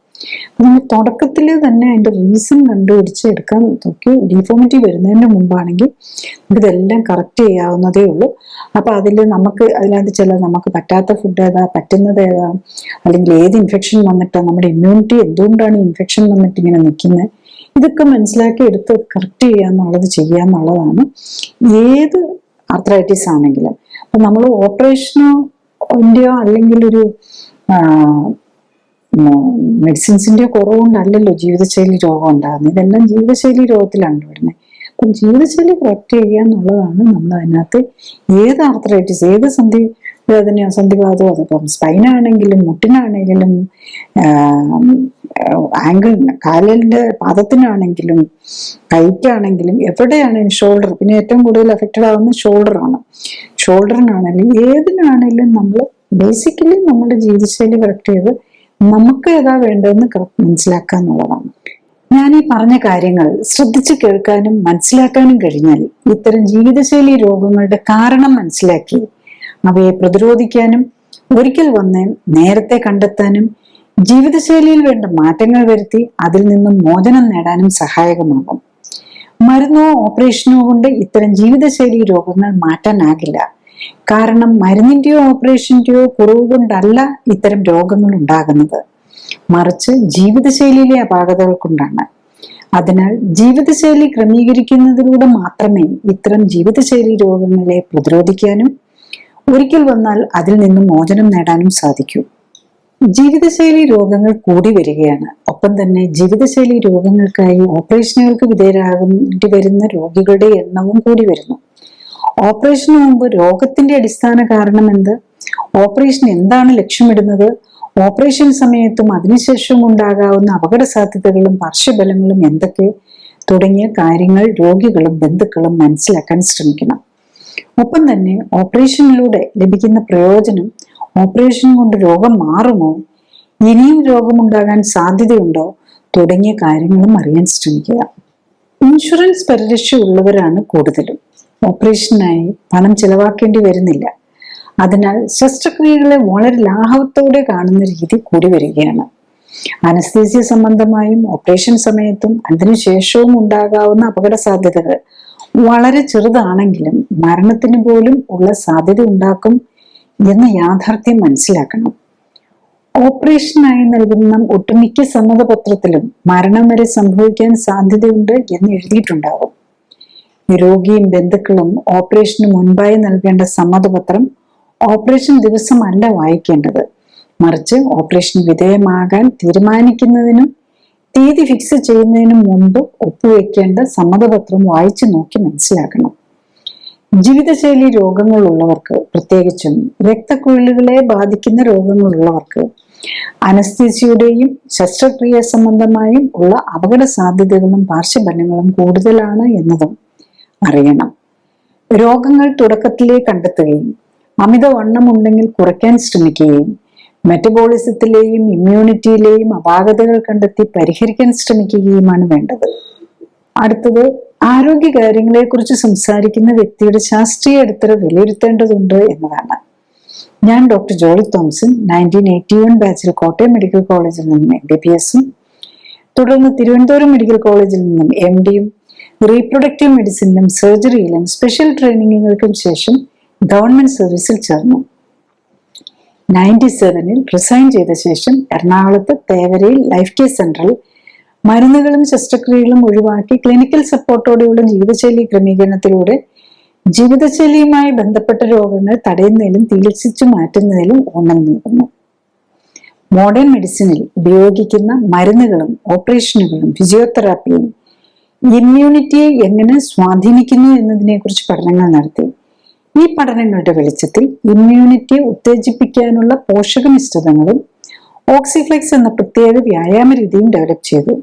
നമ്മൾ തുടക്കത്തിൽ തന്നെ അതിന്റെ റീസൺ കണ്ടുപിടിച്ച് എടുക്കാൻ നോക്കി. ഡിഫോമിറ്റി വരുന്നതിന് മുമ്പാണെങ്കിൽ ഇതെല്ലാം കറക്റ്റ് ചെയ്യാവുന്നതേ ഉള്ളൂ. അപ്പൊ അതിനകത്ത് നമുക്ക് പറ്റാത്ത ഫുഡ് ഏതാ, പറ്റുന്നത് ഏതാ, അല്ലെങ്കിൽ ഏത് ഇൻഫെക്ഷൻ വന്നിട്ടാ, നമ്മുടെ ഇമ്മ്യൂണിറ്റി എന്തുകൊണ്ടാണ് ഇൻഫെക്ഷൻ വന്നിട്ട് ഇങ്ങനെ നിൽക്കുന്നത്, ഇതൊക്കെ മനസ്സിലാക്കി എടുത്ത് കറക്റ്റ് ചെയ്യാന്നുള്ളതാണ് ഏത് ആർത്രൈറ്റിസ് ആണെങ്കിലും. അപ്പൊ നമ്മൾ ഓപ്പറേഷനോ അല്ലെങ്കിൽ ഒരു മെഡിസിൻസിന്റെ കുറവുകൊണ്ടല്ലല്ലോ ജീവിതശൈലി രോഗം ഉണ്ടാകുന്നത്. ഇതെല്ലാം ജീവിതശൈലി രോഗത്തിലാണ് വരുന്നത്. അപ്പം ജീവിതശൈലി കറക്റ്റ് ചെയ്യുക എന്നുള്ളതാണ് നമ്മൾ അതിനകത്ത് ഏത് ആർത്രൈറ്റിസ്, ഏത് വേദനയോ സന്ധിവാതമോ, അതിപ്പം സ്പൈനാണെങ്കിലും മുട്ടിനാണെങ്കിലും കാലിന്റെ പാദത്തിനാണെങ്കിലും കൈക്കാണെങ്കിലും എവിടെയാണെങ്കിലും ഷോൾഡർ, പിന്നെ ഏറ്റവും കൂടുതൽ എഫക്റ്റഡ് ആവുന്ന ഷോൾഡറിനാണെങ്കിലും ഏതിനാണെങ്കിലും നമ്മൾ ബേസിക്കലി നമ്മുടെ ജീവിതശൈലി കറക്റ്റ് ചെയ്ത് നമുക്ക് ഏതാ വേണ്ടതെന്ന് മനസ്സിലാക്കുക എന്നുള്ളതാണ്. ഞാൻ ഈ പറഞ്ഞ കാര്യങ്ങൾ ശ്രദ്ധിച്ചു കേൾക്കാനും മനസ്സിലാക്കാനും കഴിഞ്ഞാൽ ഇത്തരം ജീവിതശൈലി രോഗങ്ങളുടെ കാരണം മനസ്സിലാക്കി അവയെ പ്രതിരോധിക്കാനും ഒരിക്കൽ വന്ന് നേരത്തെ കണ്ടെത്താനും ജീവിതശൈലിയിൽ വേണ്ട മാറ്റങ്ങൾ വരുത്തി അതിൽ നിന്നും മോചനം നേടാനും സഹായകമാകും. മരുന്നോ ഓപ്പറേഷനോ കൊണ്ട് ഇത്തരം ജീവിതശൈലി രോഗങ്ങൾ മാറ്റാനാകില്ല. കാരണം മരുന്നിന്റെയോ ഓപ്പറേഷന്റെയോ കുറവ് കൊണ്ടല്ല ഇത്തരം രോഗങ്ങൾ ഉണ്ടാകുന്നത്, മറിച്ച് ജീവിതശൈലിയിലെ അപാകതകൾ കൊണ്ടാണ്. അതിനാൽ ജീവിതശൈലി ക്രമീകരിക്കുന്നതിലൂടെ മാത്രമേ ഇത്തരം ജീവിതശൈലി രോഗങ്ങളെ പ്രതിരോധിക്കാനും ഒരിക്കൽ വന്നാൽ അതിൽ നിന്നും മോചനം നേടാനും സാധിക്കൂ. ജീവിതശൈലി രോഗങ്ങൾ കൂടി വരികയാണ്. ഒപ്പം തന്നെ ജീവിതശൈലി രോഗങ്ങൾക്കായി ഓപ്പറേഷനുകൾക്ക് വിധേയരാകേണ്ടി വരുന്ന രോഗികളുടെ എണ്ണവും കൂടി വരുന്നു. ഓപ്പറേഷന് മുമ്പ് രോഗത്തിന്റെ അടിസ്ഥാന കാരണം എന്ത്, ഓപ്പറേഷൻ എന്താണ് ലക്ഷ്യമിടുന്നത്, ഓപ്പറേഷൻ സമയത്തും അതിനുശേഷവും ഉണ്ടാകാവുന്ന അപകട സാധ്യതകളും പാർശ്വഫലങ്ങളും എന്തൊക്കെ തുടങ്ങിയ കാര്യങ്ങൾ രോഗികളും ബന്ധുക്കളും മനസ്സിലാക്കാൻ ശ്രമിക്കണം. ഒപ്പം തന്നെ ഓപ്പറേഷനിലൂടെ ലഭിക്കുന്ന പ്രയോജനം, ഓപ്പറേഷൻ കൊണ്ട് രോഗം മാറുമോ, ഇനിയും രോഗമുണ്ടാകാൻ സാധ്യതയുണ്ടോ തുടങ്ങിയ കാര്യങ്ങളും അറിയാൻ ശ്രമിക്കുക. ഇൻഷുറൻസ് പരിരക്ഷ ഉള്ളവരാണ് കൂടുതലും. ഓപ്പറേഷനായി പണം ചെലവാക്കേണ്ടി വരുന്നില്ല. അതിനാൽ ശസ്ത്രക്രിയകളെ വളരെ ലാഘവത്തോടെ കാണുന്ന രീതി കൂടി വരികയാണ്. അനസ്തീസിയ സംബന്ധമായും ഓപ്പറേഷൻ സമയത്തും അതിനുശേഷവും ഉണ്ടാകാവുന്ന അപകട സാധ്യതകൾ വളരെ ചെറുതാണെങ്കിലും മരണത്തിന് പോലും ഉള്ള സാധ്യത ഉണ്ടാക്കും എന്ന യാഥാർത്ഥ്യം മനസ്സിലാക്കണം. ഓപ്പറേഷനായി നൽകുന്ന ഒട്ടുമിക്ക സമ്മതപത്രത്തിലും മരണം വരെ സംഭവിക്കാൻ സാധ്യതയുണ്ട് എന്ന് എഴുതിയിട്ടുണ്ടാകും. രോഗിയും ബന്ധുക്കളും ഓപ്പറേഷന് മുൻപായി നൽകേണ്ട സമ്മതപത്രം ഓപ്പറേഷൻ ദിവസമല്ല വായിക്കേണ്ടത്, മറിച്ച് ഓപ്പറേഷൻ വിധേയമാകാൻ തീരുമാനിക്കുന്നതിനും തീയതി ഫിക്സ് ചെയ്യുന്നതിനും മുമ്പ് ഒപ്പുവെക്കേണ്ട സമ്മതപത്രം വായിച്ചു നോക്കി മനസ്സിലാക്കണം. ജീവിതശൈലി രോഗങ്ങളുള്ളവർക്ക്, പ്രത്യേകിച്ചും രക്തക്കുഴലുകളെ ബാധിക്കുന്ന രോഗങ്ങളുള്ളവർക്ക് അനസ്തീസിയുടെയും ശസ്ത്രക്രിയ സംബന്ധമായും ഉള്ള അപകട സാധ്യതകളും പാർശ്വഫലങ്ങളും കൂടുതലാണ് എന്നതും അറിയണം. രോഗങ്ങൾ തുടക്കത്തിലേ കണ്ടെത്തുകയും അമിതവണ്ണം ഉണ്ടെങ്കിൽ കുറയ്ക്കാൻ ശ്രമിക്കുകയും മെറ്റബോളിസത്തിലെയും ഇമ്മ്യൂണിറ്റിയിലെയും അപാകതകൾ കണ്ടെത്തി പരിഹരിക്കാൻ ശ്രമിക്കുകയുമാണ് വേണ്ടത്. അടുത്തത്, ആരോഗ്യകാര്യങ്ങളെ കുറിച്ച് സംസാരിക്കുന്ന വ്യക്തിയുടെ ശാസ്ത്രീയ അടിത്തറ വിലയിരുത്തേണ്ടതുണ്ട് എന്നതാണ്. ഞാൻ ഡോക്ടർ ജോളി തോംസൺ 1981 ബാച്ചിൽ കോട്ടയം മെഡിക്കൽ കോളേജിൽ നിന്നും MBBS-ഉം തുടർന്ന് തിരുവനന്തപുരം മെഡിക്കൽ കോളേജിൽ നിന്നും MD-യും റീപ്രൊഡക്റ്റീവ് മെഡിസിനിലും സർജറിയിലും സ്പെഷ്യൽ ട്രെയിനിങ്ങുകൾക്കും ശേഷം ഗവൺമെന്റ് സർവീസിൽ ചേർന്നു. 97-ൽ റിസൈൻ ചെയ്ത ശേഷം എറണാകുളത്ത് തേവരയിൽ ലൈഫ് കെയർ സെന്ററിൽ മരുന്നുകളും ശസ്ത്രക്രിയകളും ഒഴിവാക്കി ക്ലിനിക്കൽ സപ്പോർട്ടോടെയുള്ള ജീവിതശൈലി ക്രമീകരണത്തിലൂടെ ജീവിതശൈലിയുമായി ബന്ധപ്പെട്ട രോഗങ്ങൾ തടയുന്നതിലും ചികിത്സിച്ചു മാറ്റുന്നതിലും ഊന്നൽ നൽകുന്നു. മോഡേൺ മെഡിസിനിൽ ഉപയോഗിക്കുന്ന മരുന്നുകളും ഓപ്പറേഷനുകളും ഫിസിയോതെറാപ്പിയും ഇമ്മ്യൂണിറ്റിയെ എങ്ങനെ സ്വാധീനിക്കുന്നു എന്നതിനെ കുറിച്ച് പഠനങ്ങൾ നടത്തി. ഈ പഠനങ്ങളുടെ വെളിച്ചത്തിൽ ഇമ്മ്യൂണിറ്റിയെ ഉത്തേജിപ്പിക്കാനുള്ള പോഷക മിശ്രിതങ്ങളും ഓക്സിഫ്ലെക്സ് എന്ന പ്രത്യേക വ്യായാമ രീതിയും ഡെവലപ്പ് ചെയ്തു.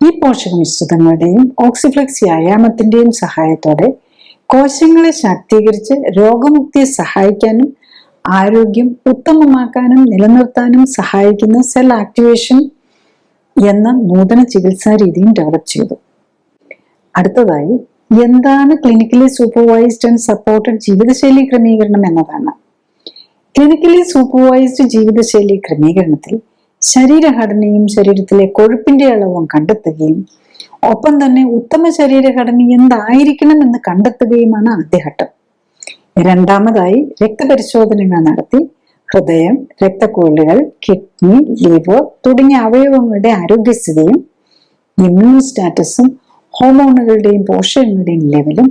ഈ പോഷക മിശ്രിതങ്ങളുടെയും ഓക്സിഫ്ലെക്സ് വ്യായാമത്തിന്റെയും സഹായത്തോടെ കോശങ്ങളെ ശാക്തീകരിച്ച് രോഗമുക്തിയെ സഹായിക്കാനും ആരോഗ്യം ഉത്തമമാക്കാനും നിലനിർത്താനും സഹായിക്കുന്ന സെൽ ആക്ടിവേഷൻ എന്ന നൂതന ചികിത്സാ രീതിയും ഡെവലപ്പ് ചെയ്തു. അടുത്തതായി, എന്താണ് ക്ലിനിക്കലി സൂപ്പർവൈസ്ഡ് ആൻഡ് സപ്പോർട്ടഡ് ജീവിതശൈലി ക്രമീകരണം എന്നതാണ്. ക്ലിനിക്കലി സൂപ്പർവൈസ്ഡ് ജീവിതശൈലി ക്രമീകരണത്തിൽ ശരീരഘടനയും ശരീരത്തിലെ കൊഴുപ്പിന്റെ അളവും കണ്ടെത്തുകയും ഒപ്പം തന്നെ ഉത്തമ ശരീരഘടന എന്തായിരിക്കണം എന്ന് കണ്ടെത്തുകയുമാണ് ആദ്യഘട്ടം. രണ്ടാമതായി, രക്തപരിശോധനകൾ നടത്തി ഹൃദയം, രക്തക്കുഴലുകൾ, കിഡ്നി, ലിവർ തുടങ്ങിയ അവയവങ്ങളുടെ ആരോഗ്യസ്ഥിതിയും ഇമ്മ്യൂൺ സ്റ്റാറ്റസും ഹോർമോണുകളുടെയും പോഷകങ്ങളുടെയും ലെവലും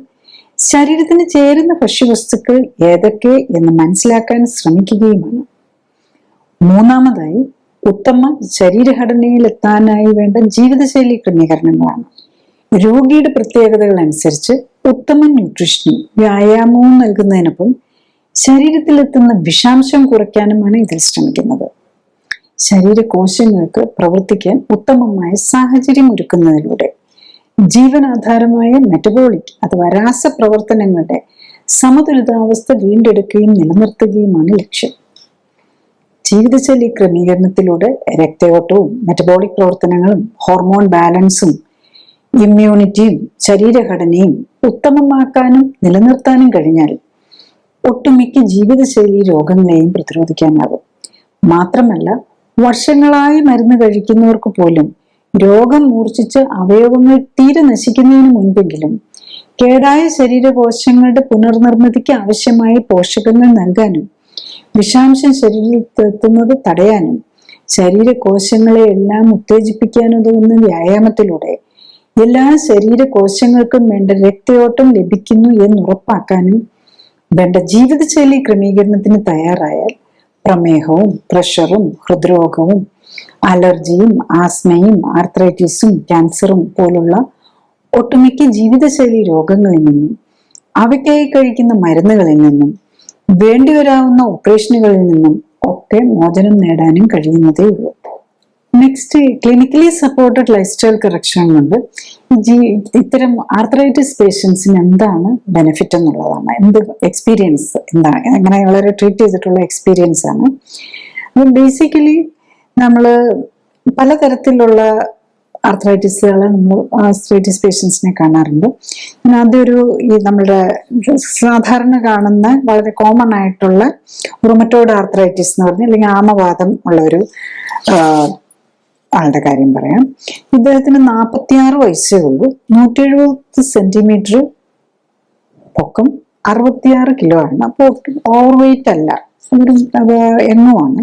ശരീരത്തിന് ചേരുന്ന ഭക്ഷ്യവസ്തുക്കൾ ഏതൊക്കെ എന്ന് മനസ്സിലാക്കാൻ ശ്രമിക്കുകയുമാണ്. മൂന്നാമതായി, ഉത്തമ ശരീരഘടനയിൽ എത്താനായി വേണ്ട ജീവിതശൈലി ക്രമീകരണങ്ങളാണ്. രോഗിയുടെ പ്രത്യേകതകൾ അനുസരിച്ച് ഉത്തമ ന്യൂട്രീഷനും വ്യായാമവും നൽകുന്നതിനൊപ്പം ശരീരത്തിലെത്തുന്ന വിഷാംശം കുറയ്ക്കാനുമാണ് ഇതിൽ ശ്രമിക്കുന്നത്. ശരീരകോശങ്ങൾക്ക് പ്രവർത്തിക്കാൻ ഉത്തമമായ സാഹചര്യം ഒരുക്കുന്നതിലൂടെ ജീവനാധാരമായ മെറ്റബോളിക് അഥവാ രാസപ്രവർത്തനങ്ങളുടെ സമതുലിതാവസ്ഥ വീണ്ടെടുക്കുകയും നിലനിർത്തുകയുമാണ് ലക്ഷ്യം. ജീവിതശൈലി ക്രമീകരണത്തിലൂടെ രക്തയോട്ടവും മെറ്റബോളിക് പ്രവർത്തനങ്ങളും ഹോർമോൺ ബാലൻസും ഇമ്മ്യൂണിറ്റിയും ശരീരഘടനയും ഉത്തമമാക്കാനും നിലനിർത്താനും കഴിഞ്ഞാൽ ഒട്ടുമിക്ക ജീവിതശൈലി രോഗങ്ങളെയും പ്രതിരോധിക്കാനാകും. മാത്രമല്ല, വർഷങ്ങളായി മരുന്ന് കഴിക്കുന്നവർക്ക് പോലും രോഗം മൂർച്ഛിച്ച് അവയവങ്ങൾ തീരെ നശിക്കുന്നതിന് മുൻപെങ്കിലും കേടായ ശരീരകോശങ്ങളുടെ പുനർനിർമ്മിതിക്ക് ആവശ്യമായ പോഷകങ്ങൾ നൽകാനും വിഷാംശം ശരീരത്തിലെത്തുന്നത് തടയാനും ശരീരകോശങ്ങളെ എല്ലാം ഉത്തേജിപ്പിക്കാനുതകുന്ന വ്യായാമത്തിലൂടെ എല്ലാ ശരീരകോശങ്ങൾക്കും വേണ്ട രക്തയോട്ടം ലഭിക്കുന്നു എന്നുറപ്പാക്കാനും വേണ്ട ജീവിതശൈലി ക്രമീകരണത്തിന് തയ്യാറായാൽ പ്രമേഹവും പ്രഷറും ഹൃദ്രോഗവും അലർജിയും ആസ്മയും ആർത്രൈറ്റിസും ക്യാൻസറും പോലുള്ള ഒട്ടുമിക്ക ജീവിതശൈലി രോഗങ്ങളിൽ നിന്നും അവയ്ക്കായി കഴിക്കുന്ന മരുന്നുകളിൽ നിന്നും വേണ്ടിവരാവുന്ന ഓപ്പറേഷനുകളിൽ നിന്നും ഒക്കെ മോചനം നേടാനും കഴിയുന്നതേ ഉള്ളൂ. Next, clinically supported life style correction കൊണ്ട് ഇത്തരം ആർത്രൈറ്റിസ് പേഷ്യൻസിന് എന്താണ് ബെനിഫിറ്റ് എന്നുള്ളതാണ്. എന്ത് എക്സ്പീരിയൻസ് എന്താണ്, അങ്ങനെ വളരെ ട്രീറ്റ് ചെയ്തിട്ടുള്ള എക്സ്പീരിയൻസ് ആണ്. അപ്പം ബേസിക്കലി നമ്മൾ പലതരത്തിലുള്ള ആർത്രൈറ്റിസുകളെ നമ്മൾ ആർത്രൈറ്റിസ് പേഷ്യൻസിനെ കാണാറുണ്ട്. അതൊരു നമ്മളുടെ സാധാരണ കാണുന്ന വളരെ കോമൺ ആയിട്ടുള്ള റുമറ്റോയ്ഡ് ആർത്രൈറ്റിസ് എന്ന് പറഞ്ഞാൽ അല്ലെങ്കിൽ ആമവാദം ഉള്ള ഒരു ആളുടെ കാര്യം പറയാം. ഇദ്ദേഹത്തിന് 46 വയസ്സേ ഉള്ളൂ, 170 സെന്റിമീറ്റർ പൊക്കം, 66 കിലോ ആണ്. അപ്പോൾ ഓവർ വെയിറ്റ് അല്ല, ഒരു എണ്ണമാണ്.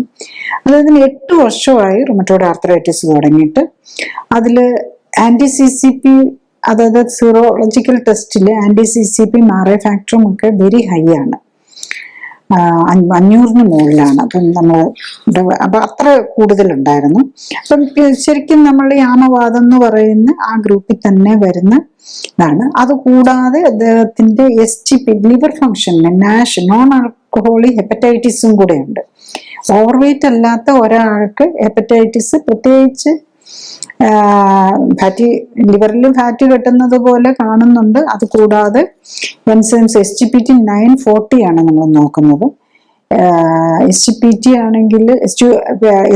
അദ്ദേഹത്തിന് 8 വർഷമായി റുമറ്റോയ്ഡ് ആർത്രൈറ്റിസ് തുടങ്ങിയിട്ട്. അതിൽ CCP, അതായത് സീറോളജിക്കൽ ടെസ്റ്റില് CCP മാറേ ഫാക്ടറും ഒക്കെ വെരി ഹൈ ആണ്, 500-ന് മുകളിലാണ്. അപ്പൊ അത്ര കൂടുതലുണ്ടായിരുന്നു. അപ്പം ശരിക്കും നമ്മൾ ഈ ആമവാദം എന്ന് പറയുന്ന ആ ഗ്രൂപ്പിൽ തന്നെ വരുന്ന ഇതാണ്. അതുകൂടാതെ അദ്ദേഹത്തിന്റെ STP ലിവർ ഫംഗ്ഷനിൽ നാഷ്, നോൺ ആൽക്കഹോളിക് ഹെപ്പറ്റൈറ്റിസും കൂടെ ഉണ്ട്. ഓവർവെയിറ്റ് അല്ലാത്ത ഒരാൾക്ക് ഹെപ്പറ്റൈറ്റിസ്, പ്രത്യേകിച്ച് ലിവറിൽ ഫാറ്റ് കെട്ടുന്നത് പോലെ കാണുന്നുണ്ട്. അത് കൂടാതെ എൻസൈംസ് SGPT 940 ആണ് നമ്മൾ നോക്കുന്നത്. SGPT ആണെങ്കിൽ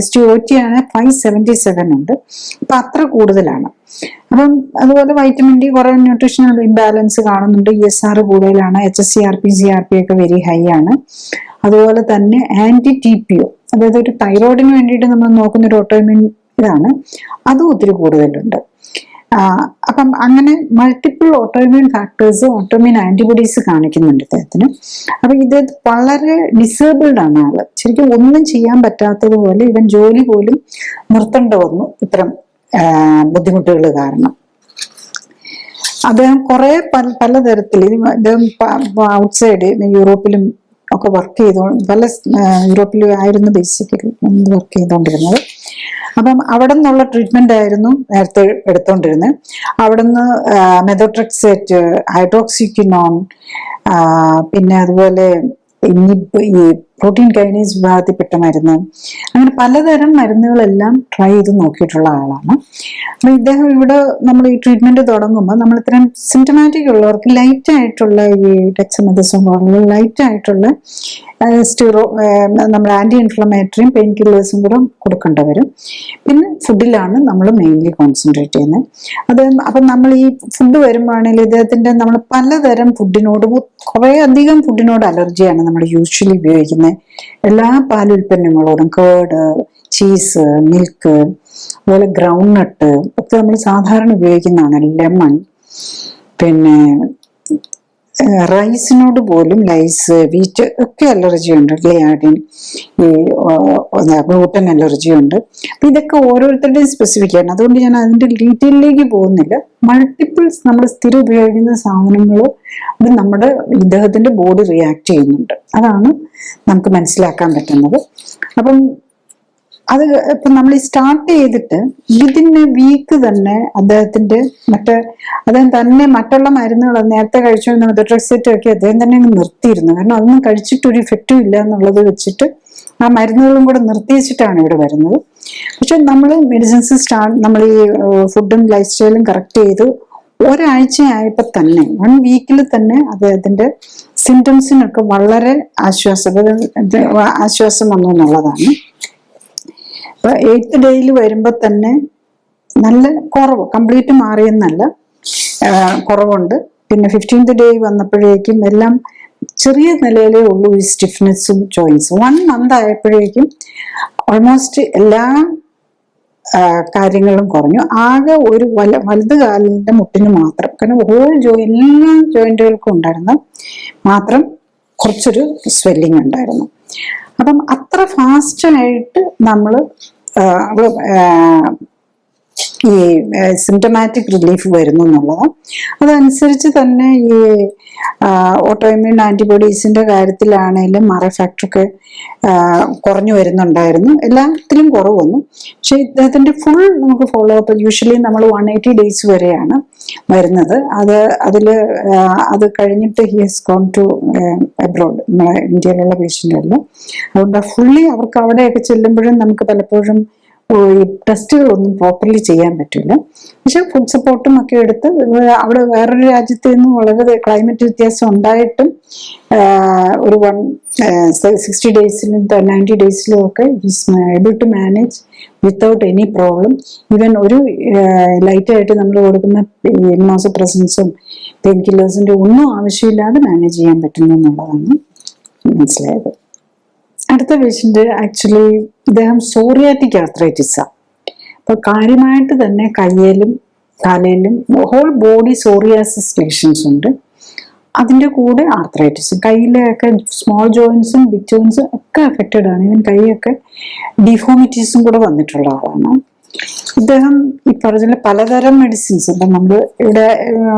SGOT ആണ് 577 ഉണ്ട്. അപ്പൊ അത്ര കൂടുതലാണ്. അപ്പം അതുപോലെ വൈറ്റമിൻ ഡി കുറെ ന്യൂട്രീഷണൽ ഇംബാലൻസ് കാണുന്നുണ്ട്. ESR കൂടുതലാണ്, HSCRP CRP ഒക്കെ വെരി ഹൈ ആണ്. അതുപോലെ തന്നെ TPO, അതായത് ഒരു തൈറോയിഡിന് വേണ്ടിയിട്ട് നമ്മൾ നോക്കുന്ന ഒരു ഓട്ടോഇമ്യൂൺ ഇതാണ്, അതും ഒത്തിരി കൂടുതലുണ്ട്. അപ്പം അങ്ങനെ multiple autoimmune factors, autoimmune antibodies കാണിക്കുന്നുണ്ട് ഇദ്ദേഹത്തിന്. അപ്പൊ ഇത് വളരെ ഡിസേബിൾഡ് ആണ് ആള്. ശരിക്കും ഒന്നും ചെയ്യാൻ പറ്റാത്തതുപോലെ ഇവൻ ജോലി പോലും നിർത്തേണ്ടി വന്നു ഇത്തരം ബുദ്ധിമുട്ടുകൾ കാരണം. അദ്ദേഹം കുറെ പലതരത്തിൽ അദ്ദേഹം ഔട്ട്സൈഡ് യൂറോപ്പിലും ഒക്കെ വർക്ക് ചെയ്തോ, യൂറോപ്പിലും ആയിരുന്നു ബേസിക്കലി വർക്ക് ചെയ്തുകൊണ്ടിരുന്നത്. അപ്പം അവിടെ നിന്നുള്ള ട്രീറ്റ്മെന്റ് ആയിരുന്നു നേരത്തെ എടുത്തോണ്ടിരുന്നത്. അവിടെ നിന്ന് മെതോട്രെക്സേറ്റ്, ഹൈഡ്രോക്സിക്വിനോൺ, പിന്നെ അതുപോലെ ഈ പ്രോട്ടീൻ കൈനേസ് വിഭാഗത്തിൽപ്പെട്ട മരുന്ന്, അങ്ങനെ പലതരം മരുന്നുകളെല്ലാം ട്രൈ ചെയ്ത് നോക്കിയിട്ടുള്ള ആളാണ്. അപ്പൊ ഇദ്ദേഹം ഇവിടെ നമ്മൾ ഈ ട്രീറ്റ്മെന്റ് തുടങ്ങുമ്പോൾ നമ്മൾ ഇത്തരം സിംറ്റമാറ്റിക് ഉള്ളവർക്ക് ലൈറ്റ് ആയിട്ടുള്ള ഈ ഡെക്സമെഥസോൺ പോലുള്ള ലൈറ്റ് ആയിട്ടുള്ള നമ്മൾ ആന്റി ഇൻഫ്ലമേറ്ററിയും പെയിൻ കില്ലേഴ്സും കൂടെ കൊടുക്കേണ്ടി വരും. പിന്നെ ഫുഡിലാണ് നമ്മൾ മെയിൻലി കോൺസെൻട്രേറ്റ് ചെയ്യുന്നത്. അപ്പം നമ്മൾ ഈ ഫുഡ് വരുമ്പോഴാണെങ്കിൽ ഇദ്ദേഹത്തിന്റെ നമ്മൾ പലതരം ഫുഡിനോട്, കുറെ അധികം ഫുഡിനോട് അലർജിയാണ് നമ്മൾ യൂഷ്വലി ഉപയോഗിക്കുന്നത്. എല്ലാ പാലുൽപ്പന്നങ്ങളോടും, കേർഡ്, ചീസ്, മിൽക്ക്, അതുപോലെ ഗ്രൗണ്ട് നട്ട് ഒക്കെ നമ്മൾ സാധാരണ ഉപയോഗിക്കുന്നതാണ്. ലെമൺ, പിന്നെ റൈസിനോട് പോലും, ലൈസ്, വീറ്റ് ഒക്കെ അലർജി ഉണ്ട്. ഗ്ലിയാഡിൻ, ഈ ഗ്ലൂട്ടൻ അലർജി ഉണ്ട്. അപ്പൊ ഇതൊക്കെ ഓരോരുത്തരുടെയും സ്പെസിഫിക് ആണ്. അതുകൊണ്ട് ഞാൻ അതിന്റെ ഡീറ്റെയിലേക്ക് പോകുന്നില്ല. മൾട്ടിപ്പിൾസ് നമ്മൾ സ്ഥിരം ഉപയോഗിക്കുന്ന സാധനങ്ങൾ അത് നമ്മുടെ ഇദ്ദേഹത്തിന്റെ ബോഡി റിയാക്ട് ചെയ്യുന്നുണ്ട്. അതാണ് നമുക്ക് മനസ്സിലാക്കാൻ പറ്റുന്നത്. അപ്പം അത് ഇപ്പൊ നമ്മൾ ഈ സ്റ്റാർട്ട് ചെയ്തിട്ട് ഇതിന് വീക്ക് തന്നെ അദ്ദേഹത്തിന്റെ അദ്ദേഹം തന്നെ മറ്റുള്ള മരുന്നുകൾ നേരത്തെ കഴിച്ചുകൊണ്ടിരുന്ന മെതോട്രെക്സേറ്റ് ഒക്കെ അദ്ദേഹം തന്നെ നിർത്തിയിരുന്നു. കാരണം അതൊന്നും കഴിച്ചിട്ടൊരു ഇഫക്റ്റും ഇല്ല എന്നുള്ളത് വെച്ചിട്ട് ആ മരുന്നുകളും കൂടെ നിർത്തിവെച്ചിട്ടാണ് ഇവിടെ വരുന്നത്. പക്ഷെ നമ്മൾ മെഡിസിൻസ് നമ്മൾ ഈ ഫുഡും ലൈഫ് സ്റ്റൈലും കറക്റ്റ് ചെയ്ത് ഒരാഴ്ചയായപ്പോ തന്നെ, 1 വീക്കിൽ തന്നെ അദ്ദേഹത്തിന്റെ സിംറ്റംസിനൊക്കെ വളരെ ആശ്വാസം വന്നു എന്നുള്ളതാണ്. 8th ഡേയിൽ വരുമ്പോ തന്നെ നല്ല കുറവ്, കംപ്ലീറ്റ് മാറിയെന്നല്ല, കുറവുണ്ട്. പിന്നെ 15th ഡേ വന്നപ്പോഴേക്കും എല്ലാം ചെറിയ നിലയിലേ ഉള്ളൂ ഈ സ്റ്റിഫ്നെസ്സും ജോയിൻസും. 1 മന്ത് ആയപ്പോഴേക്കും ഓൾമോസ്റ്റ് എല്ലാ കാര്യങ്ങളും കുറഞ്ഞു. ആകെ ഒരു വലത് കാലിന്റെ മുട്ടിന് മാത്രം, കാരണം എല്ലാ ജോയിന്റുകൾക്കും ഉണ്ടായിരുന്ന മാത്രം കുറച്ചൊരു സ്വെല്ലിങ് ഉണ്ടായിരുന്നു. അപ്പം അത്ര ഫാസ്റ്റായിട്ട് നമ്മൾ ഈ സിംറ്റമാറ്റിക് റിലീഫ് വരുന്നു എന്നുള്ളത്. അതനുസരിച്ച് തന്നെ ഈ ഓട്ടോ ഇമ്മ്യൂൺ ആന്റിബോഡീസിന്റെ കാര്യത്തിലാണെങ്കിലും ഫാക്ടറൊക്കെ കുറഞ്ഞു വരുന്നുണ്ടായിരുന്നു. എല്ലാത്തിലും കുറവ് വന്നു. പക്ഷെ ഇദ്ദേഹത്തിന്റെ ഫുൾ നമുക്ക് ഫോളോ അപ്പ് യൂഷ്വലി നമ്മൾ 180 ഡേയ്സ് വരെയാണ് വരുന്നത്. അത് കഴിഞ്ഞിട്ട് he has gone to abroad, നമ്മളെ ഇന്ത്യയിലുള്ള പേഷ്യൻ്റെല്ലാം. അതുകൊണ്ട് ഫുള്ളി അവർക്ക് അവിടെയൊക്കെ ചെല്ലുമ്പോഴും നമുക്ക് പലപ്പോഴും ഈ ടെസ്റ്റുകളൊന്നും പ്രോപ്പർലി ചെയ്യാൻ പറ്റില്ല. പക്ഷെ ഫുഡ് സപ്പോർട്ടും ഒക്കെ എടുത്ത് അവിടെ വേറൊരു രാജ്യത്ത് നിന്ന് വളരെ ക്ലൈമറ്റ് വ്യത്യാസം ഉണ്ടായിട്ടും ഒരു 60 ഡേയ്സിലും 90 ഡേയ്സിലും ഒക്കെ is able to manage without any problem. Even ഒരു ലൈറ്റായിട്ട് നമ്മൾ കൊടുക്കുന്ന ഇമ്യൂണോസപ്രസൻസും പെയിൻ കില്ലേഴ്സിന്റെ ഒന്നും ആവശ്യമില്ലാതെ മാനേജ് ചെയ്യാൻ പറ്റുന്നു എന്നുള്ളതാണ് മനസ്സിലായത്. അടുത്ത പേഷ്യന്റ് ആക്ച്വലി ഇദ്ദേഹം സോറിയാറ്റിക് ആർത്രൈറ്റിസാണ്. അപ്പൊ കാര്യമായിട്ട് തന്നെ കയ്യിലും തലയിലും ഹോൾ ബോഡി സോറിയാസിസ് പേഷ്യൻസ് ഉണ്ട്. അതിന്റെ കൂടെ ആർത്രൈറ്റിസും, കയ്യിലൊക്കെ സ്മോൾ ജോയിൻസും ബിഗ് ജോയിൻസും ഒക്കെ അഫക്റ്റഡ് ആണ്. ഈവൻ കൈയൊക്കെ ഡിഫോമിറ്റീസും കൂടെ വന്നിട്ടുള്ള ആളാണ് ഇദ്ദേഹം. ഈ പറഞ്ഞ പലതരം മെഡിസിൻസ് ഇപ്പം നമ്മൾ ഇവിടെ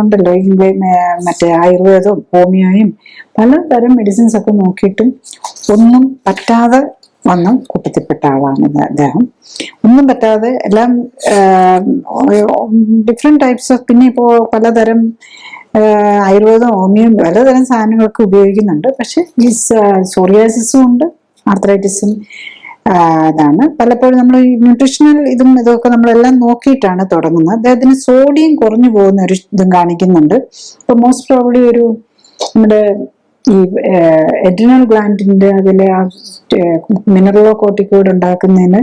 ഉണ്ടല്ലോ, മറ്റേ ആയുർവേദവും ഹോമിയോയും പലതരം മെഡിസിൻസ് ഒക്കെ നോക്കിയിട്ടും ഒന്നും പറ്റാതെ വന്ന കൂട്ടത്തിൽപ്പെട്ട ആളാണ് അദ്ദേഹം. ഒന്നും പറ്റാതെ എല്ലാം ഡിഫറെന്റ് ടൈപ്സ് ഓഫ്, പിന്നെ ഇപ്പോൾ പലതരം ആയുർവേദം ഹോമിയോ പലതരം സാധനങ്ങളൊക്കെ ഉപയോഗിക്കുന്നുണ്ട്. പക്ഷെ ഈ സോറിയാസിസും ഉണ്ട്, ആർത്രൈറ്റിസും ഇതാണ്. പലപ്പോഴും നമ്മൾ ഈ ന്യൂട്രീഷണൽ ഇതൊക്കെ നമ്മളെല്ലാം നോക്കിയിട്ടാണ് തുടങ്ങുന്നത്. അദ്ദേഹത്തിന് സോഡിയം കുറഞ്ഞു പോകുന്ന ഒരു ഇതും കാണിക്കുന്നുണ്ട്. അപ്പൊ മോസ്റ്റ് പ്രോബ്ലി ഒരു നമ്മുടെ ഈ എഡ്രിനൽ ഗ്ലാൻഡിന്റെ അതിലെ മിനറലോ കോർട്ടിക്കോയിഡ് ഉണ്ടാക്കുന്നതിന്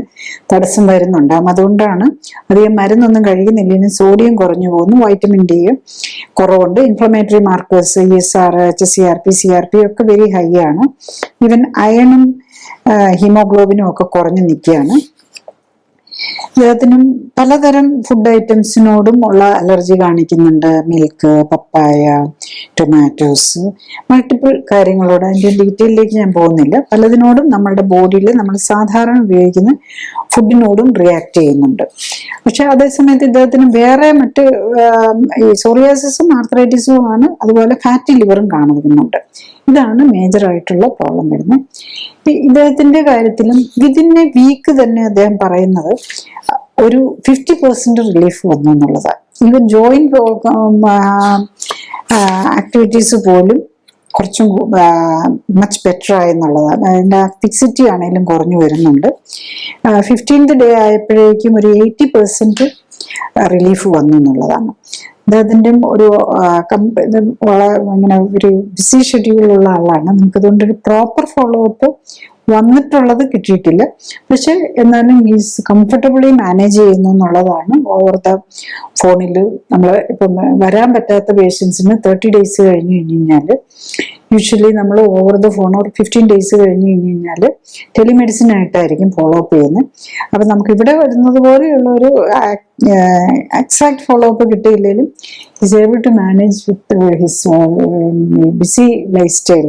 തടസ്സം വരുന്നുണ്ടാകും. അതുകൊണ്ടാണ് അധികം മരുന്നൊന്നും കഴിക്കുന്നില്ല, സോഡിയം കുറഞ്ഞു പോകുന്നു. വൈറ്റമിൻ ഡി കുറവുണ്ട്. Inflammatory markers ESR, HCR, PCR ഒക്കെ വെരി ഹൈ ആണ്. ഈവൻ അയണും ഹീമോഗ്ലോബിനും ഒക്കെ കുറഞ്ഞു നിൽക്കുകയാണ്. ഇദ്ദേഹത്തിനും പലതരം ഫുഡ് ഐറ്റംസിനോടും ഉള്ള അലർജി കാണിക്കുന്നുണ്ട്. മിൽക്ക്, പപ്പായ, ടൊമാറ്റോസ്, മൾട്ടിപ്പിൾ കാര്യങ്ങളോട്. അതിൻ്റെ ഡീറ്റെയിലേക്ക് ഞാൻ പോകുന്നില്ല. പലതിനോടും നമ്മളുടെ ബോഡിയിൽ നമ്മൾ സാധാരണ ഉപയോഗിക്കുന്ന ഫുഡിനോടും റിയാക്ട് ചെയ്യുന്നുണ്ട്. പക്ഷെ അതേസമയത്ത് ഇദ്ദേഹത്തിന് വേറെ മറ്റ് ഈ സോറിയാസിസും ആർത്രൈറ്റിസും ആണ്, അതുപോലെ ഫാറ്റി ലിവറും കാണുന്നുണ്ട്. ഇതാണ് മേജർ ആയിട്ടുള്ള പ്രോബ്ലം വരുന്നത്. ഇദ്ദേഹത്തിന്റെ കാര്യത്തിലും വിതിൻ എ വീക്ക് തന്നെ അദ്ദേഹം പറയുന്നത് ഒരു 50% റിലീഫ് വന്നു എന്നുള്ളതാണ്. ഈവൻ ജോയിന്റ് ആക്ടിവിറ്റീസ് പോലും കുറച്ചും മച്ച് ബെറ്റർ ആയെന്നുള്ളതാണ്. അതിൻ്റെ ഫിക്സിറ്റി ആണെങ്കിലും കുറഞ്ഞു വരുന്നുണ്ട്. 15th ഡേ ആയപ്പോഴേക്കും ഒരു 80% റിലീഫ് വന്നു എന്നുള്ളതാണ്. അദ്ദേഹത്തിൻ്റെ ഒരു ഇങ്ങനെ ഒരു ബിസി ഷെഡ്യൂളുള്ള ആളാണ്. നമുക്കതുകൊണ്ട് ഒരു പ്രോപ്പർ ഫോളോ അപ്പ് വന്നിട്ടുള്ളത് കിട്ടിയിട്ടില്ല. പക്ഷെ എന്നാലും ഈസ് കംഫർട്ടബിളി മാനേജ് ചെയ്യുന്നു എന്നുള്ളതാണ്. ഓവർ ദ ഫോണിൽ നമ്മൾ ഇപ്പം വരാൻ പറ്റാത്ത പേഷ്യൻസിന് 30 ഡേയ്സ് കഴിഞ്ഞ് കഴിഞ്ഞാൽ യൂഷ്വലി നമ്മൾ ഓവർ ദ ഫോൺ ഒരു 15 ഡേയ്സ് കഴിഞ്ഞ് കഴിഞ്ഞാൽ ടെലിമെഡിസിൻ ആയിട്ടായിരിക്കും ഫോളോ അപ്പ് ചെയ്യുന്നത്. അപ്പം നമുക്ക് ഇവിടെ വരുന്നത് പോലെയുള്ള ഒരു എക്സാക്ട് ഫോളോ അപ്പ് കിട്ടിയില്ലെങ്കിലും is able to manage with his busy lifestyle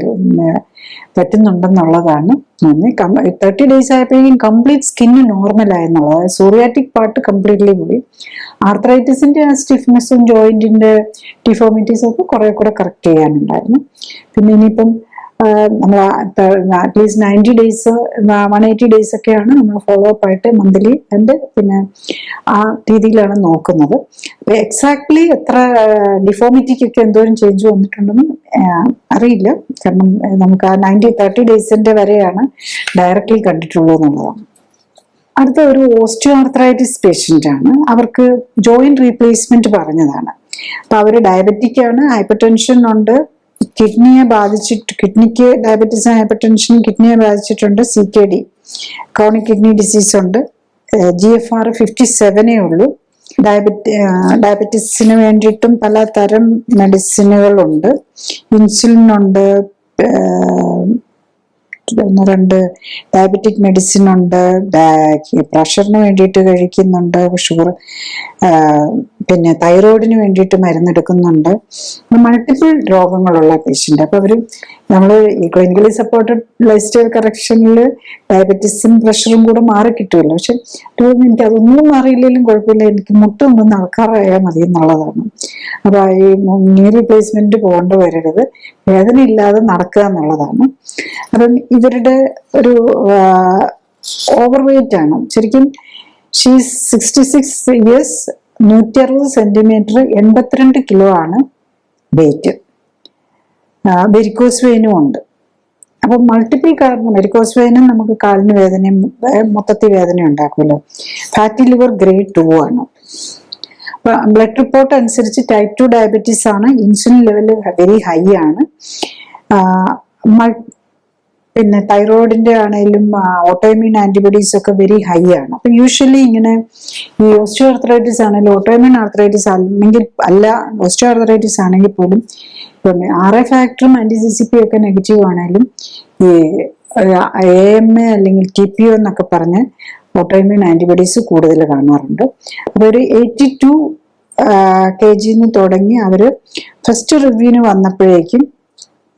പറ്റുന്നുണ്ടെന്നുള്ളതാണ്. 30 ഡേയ്സ് ആയപ്പോഴേക്കും കംപ്ലീറ്റ് സ്കിന്ന് നോർമൽ ആയെന്നുള്ളത്. അതായത് സോറിയാറ്റിക് പാർട്ട് കംപ്ലീറ്റ്ലി പോയി. ആർത്രൈറ്റിസിന്റെ ആ സ്റ്റിഫ്നെസ്സും ജോയിന്റിന്റെ ഡിഫോമിറ്റീസും ഒക്കെ കുറെ കൂടെ കറക്റ്റ് ചെയ്യാനുണ്ടായിരുന്നു. പിന്നെ ഇനിയിപ്പം നമ്മൾ അറ്റ്ലീസ്റ്റ് 90 ഡേയ്സ് 180 ഡേയ്സ് ഒക്കെയാണ് നമ്മൾ ഫോളോ അപ്പ് ആയിട്ട് മന്ത്ലി ആൻഡ് പിന്നെ ആ രീതിയിലാണ് നോക്കുന്നത്. അപ്പൊ എക്സാക്ട്ലി എത്ര ഡിഫോമിറ്റിക്കൊക്കെ എന്തോരം ചേഞ്ച് വന്നിട്ടുണ്ടെന്ന് അറിയില്ല. കാരണം നമുക്ക് ആ 30 ഡേയ്സിന്റെ വരെയാണ് ഡയറക്ട്ലി കണ്ടിട്ടുള്ളൂ എന്നുള്ളതാണ്. അടുത്ത ഒരു ഓസ്റ്റിയോ ആർത്രൈറ്റിസ് പേഷ്യന്റ് ആണ്. അവർക്ക് ജോയിന്റ് റീപ്ലേസ്മെന്റ് പറഞ്ഞതാണ്. അപ്പൊ അവര് ഡയബറ്റിക് ആണ്, ഹൈപ്പർ ടെൻഷൻ ഉണ്ട്, കിഡ്നിക്ക് ഡയബറ്റീസ്, ഹൈപ്പർ ടെൻഷൻ, കിഡ്നിയെ ബാധിച്ചിട്ടുണ്ട്, CKD ക്രോണിക് കിഡ്നി ഡിസീസ് ഉണ്ട്, GFR 57 ഉള്ളൂ. ഡയബറ്റീസിന് വേണ്ടിയിട്ടും പലതരം മെഡിസിനുകളുണ്ട്. ഇൻസുലിൻ ഉണ്ട്, ഒന്ന് രണ്ട് ഡയബറ്റിക് മെഡിസിൻ ഉണ്ട്, പ്രഷറിന് വേണ്ടിയിട്ട് കഴിക്കുന്നുണ്ട്, ഷുഗർ, പിന്നെ തൈറോയിഡിന് വേണ്ടിയിട്ട് മരുന്നെടുക്കുന്നുണ്ട്. Multiple രോഗങ്ങളുള്ള patient. അപ്പോൾ അവർ നമ്മൾ ഈ ക്ലിനിക്കലി സപ്പോർട്ടഡ് ലൈഫ് സ്റ്റൈൽ കറക്ഷനിൽ ഡയബറ്റീസും പ്രഷറും കൂടെ മാറി കിട്ടുമല്ലോ. പക്ഷെ എനിക്ക് അതൊന്നും മാറിയില്ലെങ്കിലും കുഴപ്പമില്ല, എനിക്ക് മുട്ടൊന്നും നടക്കാറായാൽ മതി എന്നുള്ളതാണ്. അപ്പൊ ഈ നീ റീപ്ലേസ്മെന്റ് പോകേണ്ട വരരുത്, വേദന ഇല്ലാതെ നടക്കുക എന്നുള്ളതാണ്. അപ്പം ഇവരുടെ ഒരു ഓവർ വെയിറ്റ് ആണ് ശരിക്കും. ഷീസ് 66 years, 160 സെന്റിമീറ്റർ, 82 കിലോ ആണ് വെയിറ്റ്. വെരിക്കോസ് വെയിനും ഉണ്ട്. അപ്പൊ മൾട്ടിപ്പിൾ കാരണം, വെരിക്കോസ് വെയിനും നമുക്ക് കാലിന് വേദനയും മൊത്തത്തിൽ വേദന ഉണ്ടാക്കുമല്ലോ. ഫാറ്റി ലിവർ ഗ്രേഡ് 2 ആണ്. ബ്ലഡ് റിപ്പോർട്ട് അനുസരിച്ച് ടൈപ്പ് 2 ഡയബറ്റീസ് ആണ്. ഇൻസുലിൻ ലെവൽ വെരി ഹൈ ആണ്. പിന്നെ തൈറോയിഡിന്റെ ആണെങ്കിലും ഓട്ടോഇമ്യൂൺ ആന്റിബോഡീസ് ഒക്കെ വെരി ഹൈ ആണ്. അപ്പൊ യൂഷ്വലി ഇങ്ങനെ ഈ ഓസ്റ്റിയോ ആർത്രൈറ്റിസ് ആണെങ്കിലും ഓട്ടോഇമ്യൂൺ ആർത്രൈറ്റിസ് അല്ലെങ്കിൽ അല്ല, ഓസ്റ്റിയോ ആർത്രൈറ്റിസ് ആണെങ്കിൽ പോലും ഇപ്പം RA ഫാക്ടറും anti-CCP ഒക്കെ നെഗറ്റീവ് ആണെങ്കിലും ഈ AMA അല്ലെങ്കിൽ TPO എന്നൊക്കെ പറഞ്ഞ് ഓട്ടോഇമ്യൂൺ ആന്റിബോഡീസ് കൂടുതൽ കാണാറുണ്ട്. അപ്പൊ ഒരു 82 kg തുടങ്ങി അവര് ഫസ്റ്റ് റിവ്യൂവിന് വന്നപ്പോഴേക്കും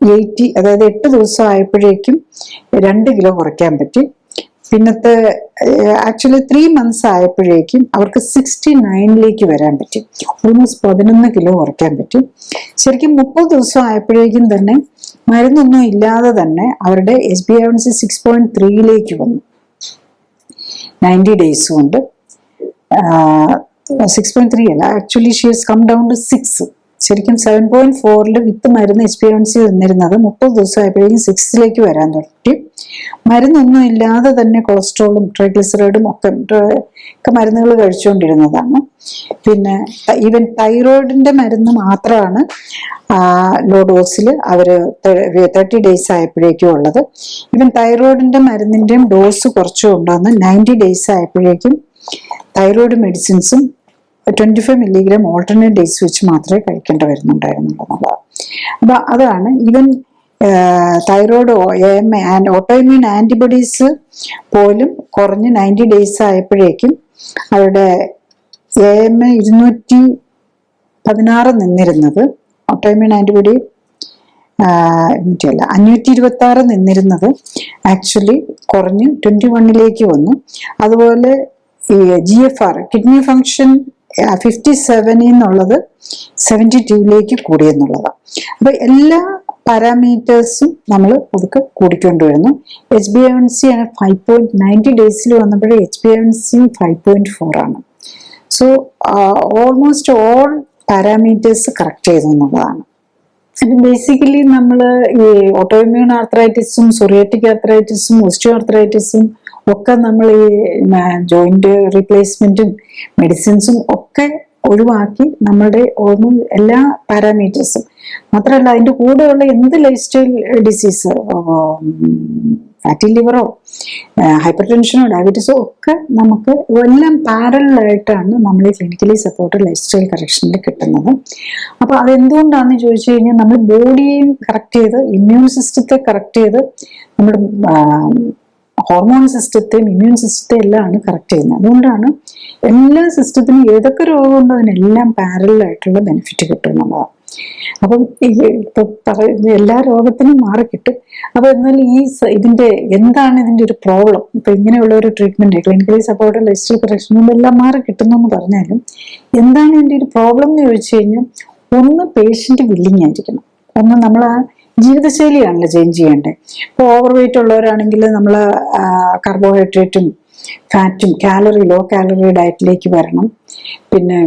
80, അതായത് 8 ദിവസം ആയപ്പോഴേക്കും 2 കിലോ കുറയ്ക്കാൻ പറ്റി. പിന്നത്തെ ആക്ച്വലി 3 months ആയപ്പോഴേക്കും അവർക്ക് 69ലേക്ക് വരാൻ പറ്റി. ഓൾമോസ്റ്റ് 11 കിലോ കുറയ്ക്കാൻ പറ്റി. ശരിക്കും 30 ദിവസം ആയപ്പോഴേക്കും തന്നെ മരുന്നൊന്നും ഇല്ലാതെ തന്നെ അവരുടെ HbA1c 6.3ലേക്ക് വന്നു. 90 days കൊണ്ട് 6.3 അല്ല, actually she has come down to 6. ശരിക്കും 7.4 വിത്ത് മരുന്ന് HbA1c വന്നിരുന്നത് 30 ദിവസം ആയപ്പോഴേക്കും 6ലേക്ക് വരാൻ തുടങ്ങി. മരുന്നൊന്നും ഇല്ലാതെ തന്നെ കൊളസ്ട്രോളും ട്രൈഗ്ലിസറൈഡും ഒക്കെ മരുന്നുകൾ കഴിച്ചുകൊണ്ടിരുന്നതാണ്. പിന്നെ ഈവൻ തൈറോയിഡിന്റെ മരുന്ന് മാത്രമാണ് ലോ ഡോസിൽ അവര് 30 days ആയപ്പോഴേക്കും ഉള്ളത്. ഈവൻ തൈറോയിഡിന്റെ മരുന്നിന്റെയും ഡോസ് കുറച്ചു കൊണ്ടുവന്ന് 90 days ആയപ്പോഴേക്കും തൈറോയിഡ് മെഡിസിൻസും 25 milligram ഓൾട്ടർനേറ്റ് ഡേയ്സ് വെച്ച് മാത്രമേ കഴിക്കേണ്ടി വരുന്നുണ്ടായിരുന്നുള്ളതാണ്. അപ്പൊ അതാണ് even thyroid and autoimmune antibodies പോലും കുറഞ്ഞ് 90 days ആയപ്പോഴേക്കും അവരുടെ AMA 216 നിന്നിരുന്നത്, ഓട്ടോഇമ്യൂൺ ആന്റിബോഡി 526 നിന്നിരുന്നത് ആക്ച്വലി കുറഞ്ഞ് 21ലേക്ക് വന്നു. അതുപോലെ ഈ GFR കിഡ്നി ഫങ്ഷൻ 57 എന്നുള്ളത് 72ലേക്ക് കൂടിയെന്നുള്ളതാണ്. അപ്പൊ എല്ലാ പാരാമീറ്റേഴ്സും നമ്മൾ ഒതുക്കെ കൂടിക്കൊണ്ടുവരുന്നു. HbA1c ആണ് 5.90 days വന്നപ്പോഴേ HbA1c 5.4 ആണ്. So almost all parameters correct ചെയ്തു എന്നുള്ളതാണ്. ബേസിക്കലി നമ്മൾ ഈ ഓട്ടോഇമ്യൂൺ ആർത്രൈറ്റിസും സൊറിയാറ്റിക് ആർത്രൈറ്റിസും ഓസ്റ്റിയോ ആർത്രൈറ്റിസും ഒക്കെ നമ്മൾ ഈ ജോയിന്റ് റീപ്ലേസ്മെന്റും മെഡിസിൻസും ഒക്കെ ഒഴിവാക്കി നമ്മളുടെ ഓൾമോസ്റ്റ് എല്ലാ പാരാമീറ്റേഴ്സും മാത്രമല്ല അതിൻ്റെ കൂടെയുള്ള എന്ത് ലൈഫ് സ്റ്റൈൽ ഡിസീസ്, ഫാറ്റി ലിവറോ ഹൈപ്പർ ടെൻഷനോ ഡയബറ്റീസോ ഒക്കെ നമുക്ക് എല്ലാം പാരലായിട്ടാണ് നമ്മൾ ഈ ക്ലിനിക്കലി സപ്പോർട്ടഡ് ലൈഫ് സ്റ്റൈൽ കറക്ഷനിൽ കിട്ടുന്നത്. അപ്പോൾ അതെന്തുകൊണ്ടാണെന്ന് ചോദിച്ചു കഴിഞ്ഞാൽ നമ്മൾ ബോഡിയെയും കറക്റ്റ് ചെയ്ത് ഇമ്മ്യൂൺ സിസ്റ്റത്തെ കറക്റ്റ് ചെയ്ത് നമ്മുടെ ഹോർമോൺ സിസ്റ്റത്തെയും ഇമ്മ്യൂൺ സിസ്റ്റത്തെയും എല്ലാമാണ് കറക്റ്റ് ചെയ്യുന്നത്. അതുകൊണ്ടാണ് എല്ലാ സിസ്റ്റത്തിനും ഏതൊക്കെ രോഗമുണ്ടോ അതിനെല്ലാം പാരലായിട്ടുള്ള ബെനിഫിറ്റ് കിട്ടുന്നതാണ്. അപ്പം ഇപ്പൊ എല്ലാ രോഗത്തിനും മാറിക്കിട്ടും. അപ്പൊ എന്നാൽ ഇതിന്റെ എന്താണ് ഇതിന്റെ ഒരു പ്രോബ്ലം? ഇപ്പൊ ഇങ്ങനെയുള്ള ഒരു treatment clinically supported life style correction എല്ലാം മാറി കിട്ടുന്നു എന്ന് പറഞ്ഞാലും എന്താണ് ഇതിന്റെ ഒരു പ്രോബ്ലം എന്ന് ചോദിച്ചു കഴിഞ്ഞാൽ, ഒന്ന് പേഷ്യന്റ് വില്ലിങ് ആയിരിക്കണം. ഒന്ന് നമ്മൾ ആ ജീവിതശൈലിയാണല്ലോ ചേഞ്ച് ചെയ്യേണ്ടത്. ഇപ്പോൾ ഓവർ വെയിറ്റ് ഉള്ളവരാണെങ്കിൽ നമ്മൾ കാർബോഹൈഡ്രേറ്റും ഫാറ്റും ലോ കാലറി ഡയറ്റിലേക്ക് വരണം. പിന്നെ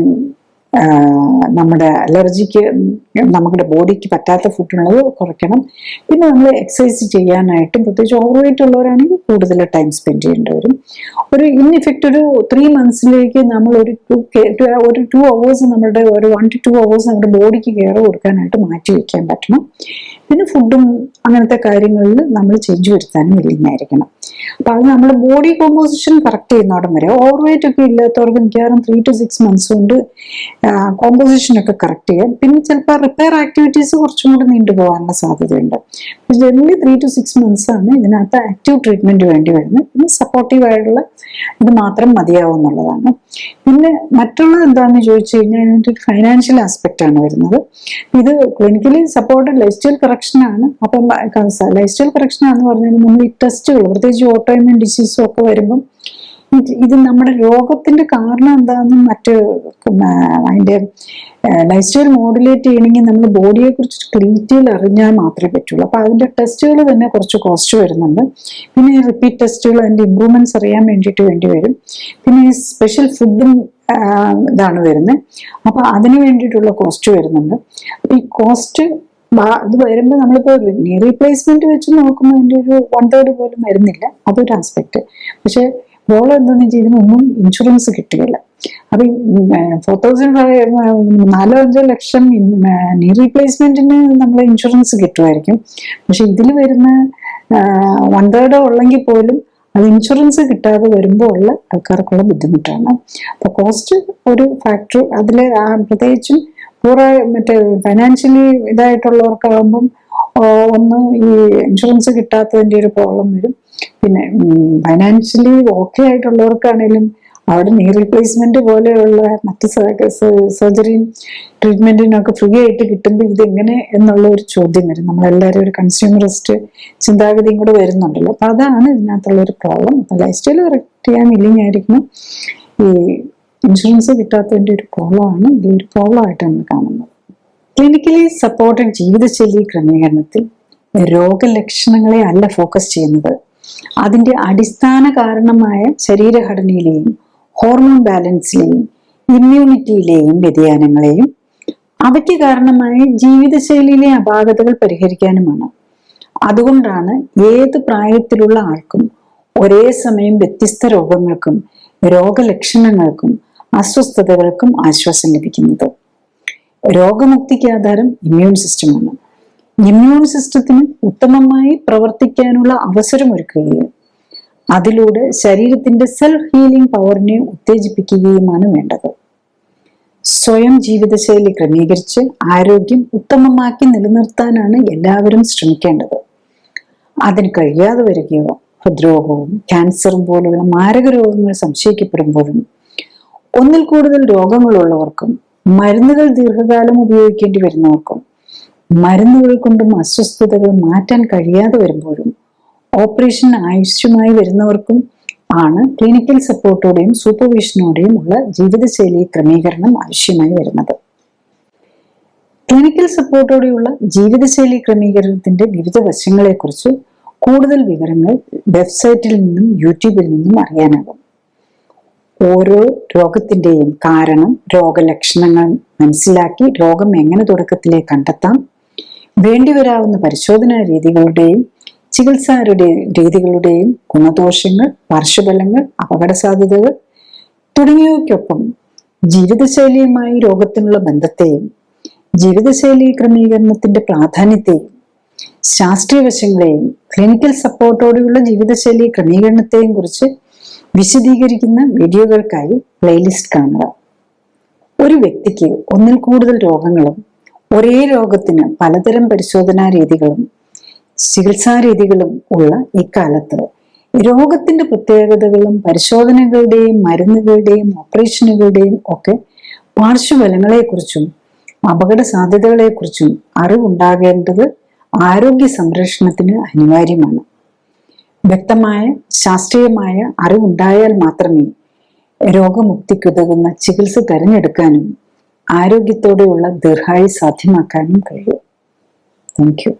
നമ്മുടെ അലർജിക്ക് നമ്മുടെ ബോഡിക്ക് പറ്റാത്ത ഫുഡുള്ളത് കുറയ്ക്കണം. പിന്നെ നമ്മൾ എക്സസൈസ് ചെയ്യാനായിട്ടും പ്രത്യേകിച്ച് ഓവർ വെയിറ്റ് ഉള്ളവരാണെങ്കിൽ കൂടുതൽ ടൈം സ്പെൻഡ് ചെയ്യേണ്ടി വരും. ഇൻ ഇഫക്റ്റ് ഒരു 3 months നമ്മൾ ഒരു 2 hours നമ്മുടെ ഒരു 1 to 2 hours നമ്മുടെ ബോഡിക്ക് കെയർ കൊടുക്കാനായിട്ട് മാറ്റി വെക്കാൻ പറ്റണം. പിന്നെ ഫുഡും അങ്ങനത്തെ കാര്യങ്ങളിൽ നമ്മൾ ചേഞ്ച് വരുത്താനും വില്ലിങ്ങായിരിക്കണം. അപ്പൊ അത് നമ്മുടെ ബോഡി കോമ്പോസിഷൻ കറക്റ്റ് ചെയ്യുന്നോടം വരെ, ഓവർ വെയിറ്റ് ഒക്കെ ഇല്ലാത്തവർക്ക് മിക്കവാറും 3 to 6 months കൊണ്ട് കോമ്പോസിഷൻ ഒക്കെ കറക്റ്റ് ചെയ്യാം. പിന്നെ ചിലപ്പോൾ റിപ്പയർ ആക്ടിവിറ്റീസ് കുറച്ചും കൂടി നീണ്ടുപോകാനുള്ള സാധ്യതയുണ്ട്. ജനറലി 3 to 6 months ആണ് ഇതിനകത്ത് ആക്റ്റീവ് ട്രീറ്റ്മെന്റ് വേണ്ടി വരുന്നത്. പിന്നെ സപ്പോർട്ടീവ് ആയിട്ടുള്ള ഇത് മാത്രം മതിയാവും എന്നുള്ളതാണ്. പിന്നെ മറ്റുള്ളത് എന്താണെന്ന് ചോദിച്ചു കഴിഞ്ഞാൽ ഇതിൻ്റെ ഒരു ഫൈനാൻഷ്യൽ ആസ്പെക്റ്റ് ആണ് വരുന്നത്. ഇത് clinically supported life style correction ആണ്. അപ്പം ലൈഫ് സ്റ്റൈൽ കറക്ഷൻ ആണെന്ന് പറഞ്ഞാൽ നമ്മൾ ഈ ടെസ്റ്റുകൾ, പ്രത്യേകിച്ച് ഓട്ടോഇമ്യൂൺ ഡിസീസും ഒക്കെ വരുമ്പം ഇത് നമ്മുടെ രോഗത്തിന്റെ കാരണം എന്താണെന്നും മറ്റ് അതിന്റെ ലൈഫ് സ്റ്റൈൽ മോഡുലേറ്റ് ചെയ്യണമെങ്കിൽ നമ്മൾ ബോഡിയെ കുറിച്ച് ഡീറ്റെയിൽ അറിഞ്ഞാൽ മാത്രമേ പറ്റുള്ളൂ. അപ്പൊ അതിന്റെ ടെസ്റ്റുകൾ തന്നെ കുറച്ച് കോസ്റ്റ് വരുന്നുണ്ട്. പിന്നെ ഈ റിപ്പീറ്റ് ടെസ്റ്റുകൾ, അതിന്റെ ഇമ്പ്രൂവ്മെന്റ്സ് അറിയാൻ വേണ്ടിയിട്ട് വേണ്ടി വരും. പിന്നെ ഈ സ്പെഷ്യൽ ഫുഡും ഇതാണ് വരുന്നത്. അപ്പൊ അതിന് വേണ്ടിയിട്ടുള്ള കോസ്റ്റ് വരുന്നുണ്ട്. ഈ കോസ്റ്റ് ഇത് വരുമ്പോൾ നമ്മളിപ്പോ നീ റീപ്ലേസ്മെന്റ് വെച്ച് നോക്കുമ്പോൾ അതിന്റെ ഒരു 1/3 പോലും വരുന്നില്ല. അതൊരു ആസ്പെക്ട്. പക്ഷെ ബോൾ എന്താണെന്ന് വെച്ചാൽ ഇതിനൊന്നും ഇൻഷുറൻസ് കിട്ടുകയില്ല. അപ്പൊ 4-5 ലക്ഷം നീ റീപ്ലേസ്മെന്റിന് നമ്മൾ ഇൻഷുറൻസ് കിട്ടുമായിരിക്കും. പക്ഷെ ഇതിൽ വരുന്ന 1/3 ഉള്ളെങ്കിൽ പോലും അത് ഇൻഷുറൻസ് കിട്ടാതെ വരുമ്പോൾ ഉള്ള ആൾക്കാർക്കുള്ള ബുദ്ധിമുട്ടാണ്. അപ്പൊ കോസ്റ്റ് ഒരു ഫാക്ടർ. അതിൽ പ്രത്യേകിച്ചും മറ്റേ ഫൈനാൻഷ്യലി ഇതായിട്ടുള്ളവർക്കാകുമ്പം ഒന്ന് ഈ ഇൻഷുറൻസ് കിട്ടാത്തതിന്റെ ഒരു പ്രോബ്ലം വരും. പിന്നെ ഫൈനാൻഷ്യലി ഓക്കെ ആയിട്ടുള്ളവർക്കാണെങ്കിലും അവിടെ നീ റീപ്ലേസ്മെന്റ് പോലെയുള്ള മറ്റ് സർജറിയും ട്രീറ്റ്മെന്റിനും ഒക്കെ ഫ്രീ ആയിട്ട് കിട്ടുമ്പോൾ ഇതെങ്ങനെ എന്നുള്ള ഒരു ചോദ്യം വരും. നമ്മളെല്ലാവരും ഒരു കൺസ്യൂമറിസ്റ്റ് ചിന്താഗതിയും കൂടെ വരുന്നുണ്ടല്ലോ. അപ്പൊ അതാണ് ഇതിനകത്തുള്ള ഒരു പ്രോബ്ലം. അപ്പൊ ലൈഫ് സ്റ്റൈൽ കറക്റ്റ് ചെയ്യാൻ ഇല്ലെങ്കിലായിരിക്കണം ഈ ഇൻഷുറൻസ് കിട്ടാത്തതിന്റെ ഒരു പ്രോബ്ലമാണ് ഇതൊരു പ്രോബ്ലം ആയിട്ട് നമ്മൾ കാണുന്നത്. ക്ലിനിക്കലി സപ്പോർട്ടഡ് ജീവിതശൈലി ക്രമീകരണത്തിൽ രോഗലക്ഷണങ്ങളെ അല്ല ഫോക്കസ് ചെയ്യുന്നത്, അതിന്റെ അടിസ്ഥാന കാരണമായ ശരീരഘടനയിലെയും ഹോർമോൺ ബാലൻസിലെയും ഇമ്മ്യൂണിറ്റിയിലെയും വ്യതിയാനങ്ങളെയും അവയ്ക്ക് കാരണമായ ജീവിതശൈലിയിലെ അപാകതകൾ പരിഹരിക്കാനുമാണ്. അതുകൊണ്ടാണ് ഏത് പ്രായത്തിലുള്ള ആൾക്കും ഒരേ സമയം വ്യത്യസ്ത രോഗങ്ങൾക്കും രോഗലക്ഷണങ്ങൾക്കും അസ്വസ്ഥതകൾക്കും ആശ്വാസം ലഭിക്കുന്നത്. രോഗമുക്തിക്ക് ആധാരം ഇമ്മ്യൂൺ സിസ്റ്റമാണ്. ഇമ്മ്യൂൺ സിസ്റ്റത്തിന് ഉത്തമമായി പ്രവർത്തിക്കാനുള്ള അവസരമൊരുക്കുകയും അതിലൂടെ ശരീരത്തിന്റെ സെൽഫ് ഹീലിംഗ് പവറിനെ ഉത്തേജിപ്പിക്കുകയുമാണ് വേണ്ടത്. സ്വയം ജീവിതശൈലി ക്രമീകരിച്ച് ആരോഗ്യം ഉത്തമമാക്കി നിലനിർത്താനാണ് എല്ലാവരും ശ്രമിക്കേണ്ടത്. അതിന് കഴിയാതെ വരികയോ ഹൃദ്രോഗവും ക്യാൻസറും പോലുള്ള മാരക രോഗങ്ങൾ സംശയിക്കപ്പെടുമ്പോഴും ഒന്നിൽ കൂടുതൽ രോഗങ്ങളുള്ളവർക്കും മരുന്നുകൾ ദീർഘകാലം ഉപയോഗിക്കേണ്ടി വരുന്നവർക്കും മരുന്നുകൾ കൊണ്ടും അസ്വസ്ഥതകൾ മാറ്റാൻ കഴിയാതെ വരുമ്പോഴും ഓപ്പറേഷൻ ആവശ്യമായി വരുന്നവർക്കും ആണ് ക്ലിനിക്കൽ സപ്പോർട്ടോടെയും സൂപ്പർവിഷനോടെയും ഉള്ള ജീവിതശൈലി ക്രമീകരണം ആവശ്യമായി വരുന്നത്. ക്ലിനിക്കൽ സപ്പോർട്ടോടെയുള്ള ജീവിതശൈലി ക്രമീകരണത്തിന്റെ വിവിധ വശങ്ങളെക്കുറിച്ച് കൂടുതൽ വിവരങ്ങൾ വെബ്സൈറ്റിൽ നിന്നും യൂട്യൂബിൽ നിന്നും അറിയാനാകും. ഓരോ രോഗത്തിന്റെയും കാരണം, രോഗലക്ഷണങ്ങൾ മനസ്സിലാക്കി രോഗം എങ്ങനെ തുടക്കത്തിലേ കണ്ടെത്താം, വേണ്ടിവരാവുന്ന പരിശോധനാ രീതികളുടെയും ചികിത്സാ രീതികളുടെയും ഗുണദോഷങ്ങൾ, പാർശ്വഫലങ്ങൾ, അപകട സാധ്യതകൾ തുടങ്ങിയവയ്ക്കൊപ്പം ജീവിതശൈലിയുമായി രോഗത്തിനുള്ള ബന്ധത്തെയും ജീവിതശൈലി ക്രമീകരണത്തിന്റെ പ്രാധാന്യത്തെയും ശാസ്ത്രീയ വശങ്ങളെയും ക്ലിനിക്കൽ സപ്പോർട്ടോടെയുള്ള ജീവിതശൈലി ക്രമീകരണത്തെയും കുറിച്ച് വിശദീകരിക്കുന്ന വീഡിയോകൾക്കായി പ്ലേലിസ്റ്റ് കാണുക. ഒരു വ്യക്തിക്ക് ഒന്നിൽ കൂടുതൽ രോഗങ്ങളും ഒരേ രോഗത്തിന് പലതരം പരിശോധനാ രീതികളും ചികിത്സാ രീതികളും ഉള്ള ഇക്കാലത്ത് രോഗത്തിന്റെ പ്രത്യേകതകളും പരിശോധനകളുടെയും മരുന്നുകളുടെയും ഓപ്പറേഷനുകളുടെയും ഒക്കെ പാർശ്വഫലങ്ങളെക്കുറിച്ചും അപകട സാധ്യതകളെക്കുറിച്ചും അറിവുണ്ടാകേണ്ടത് ആരോഗ്യ സംരക്ഷണത്തിന് അനിവാര്യമാണ്. വ്യക്തമായ ശാസ്ത്രീയമായ അറിവുണ്ടായാൽ മാത്രമേ രോഗമുക്തിക്കുതകുന്ന ചികിത്സ തിരഞ്ഞെടുക്കാനും ആരോഗ്യത്തോടെയുള്ള ദീർഘായുസ് സാധ്യമാക്കാനും കഴിയൂ. Thank you.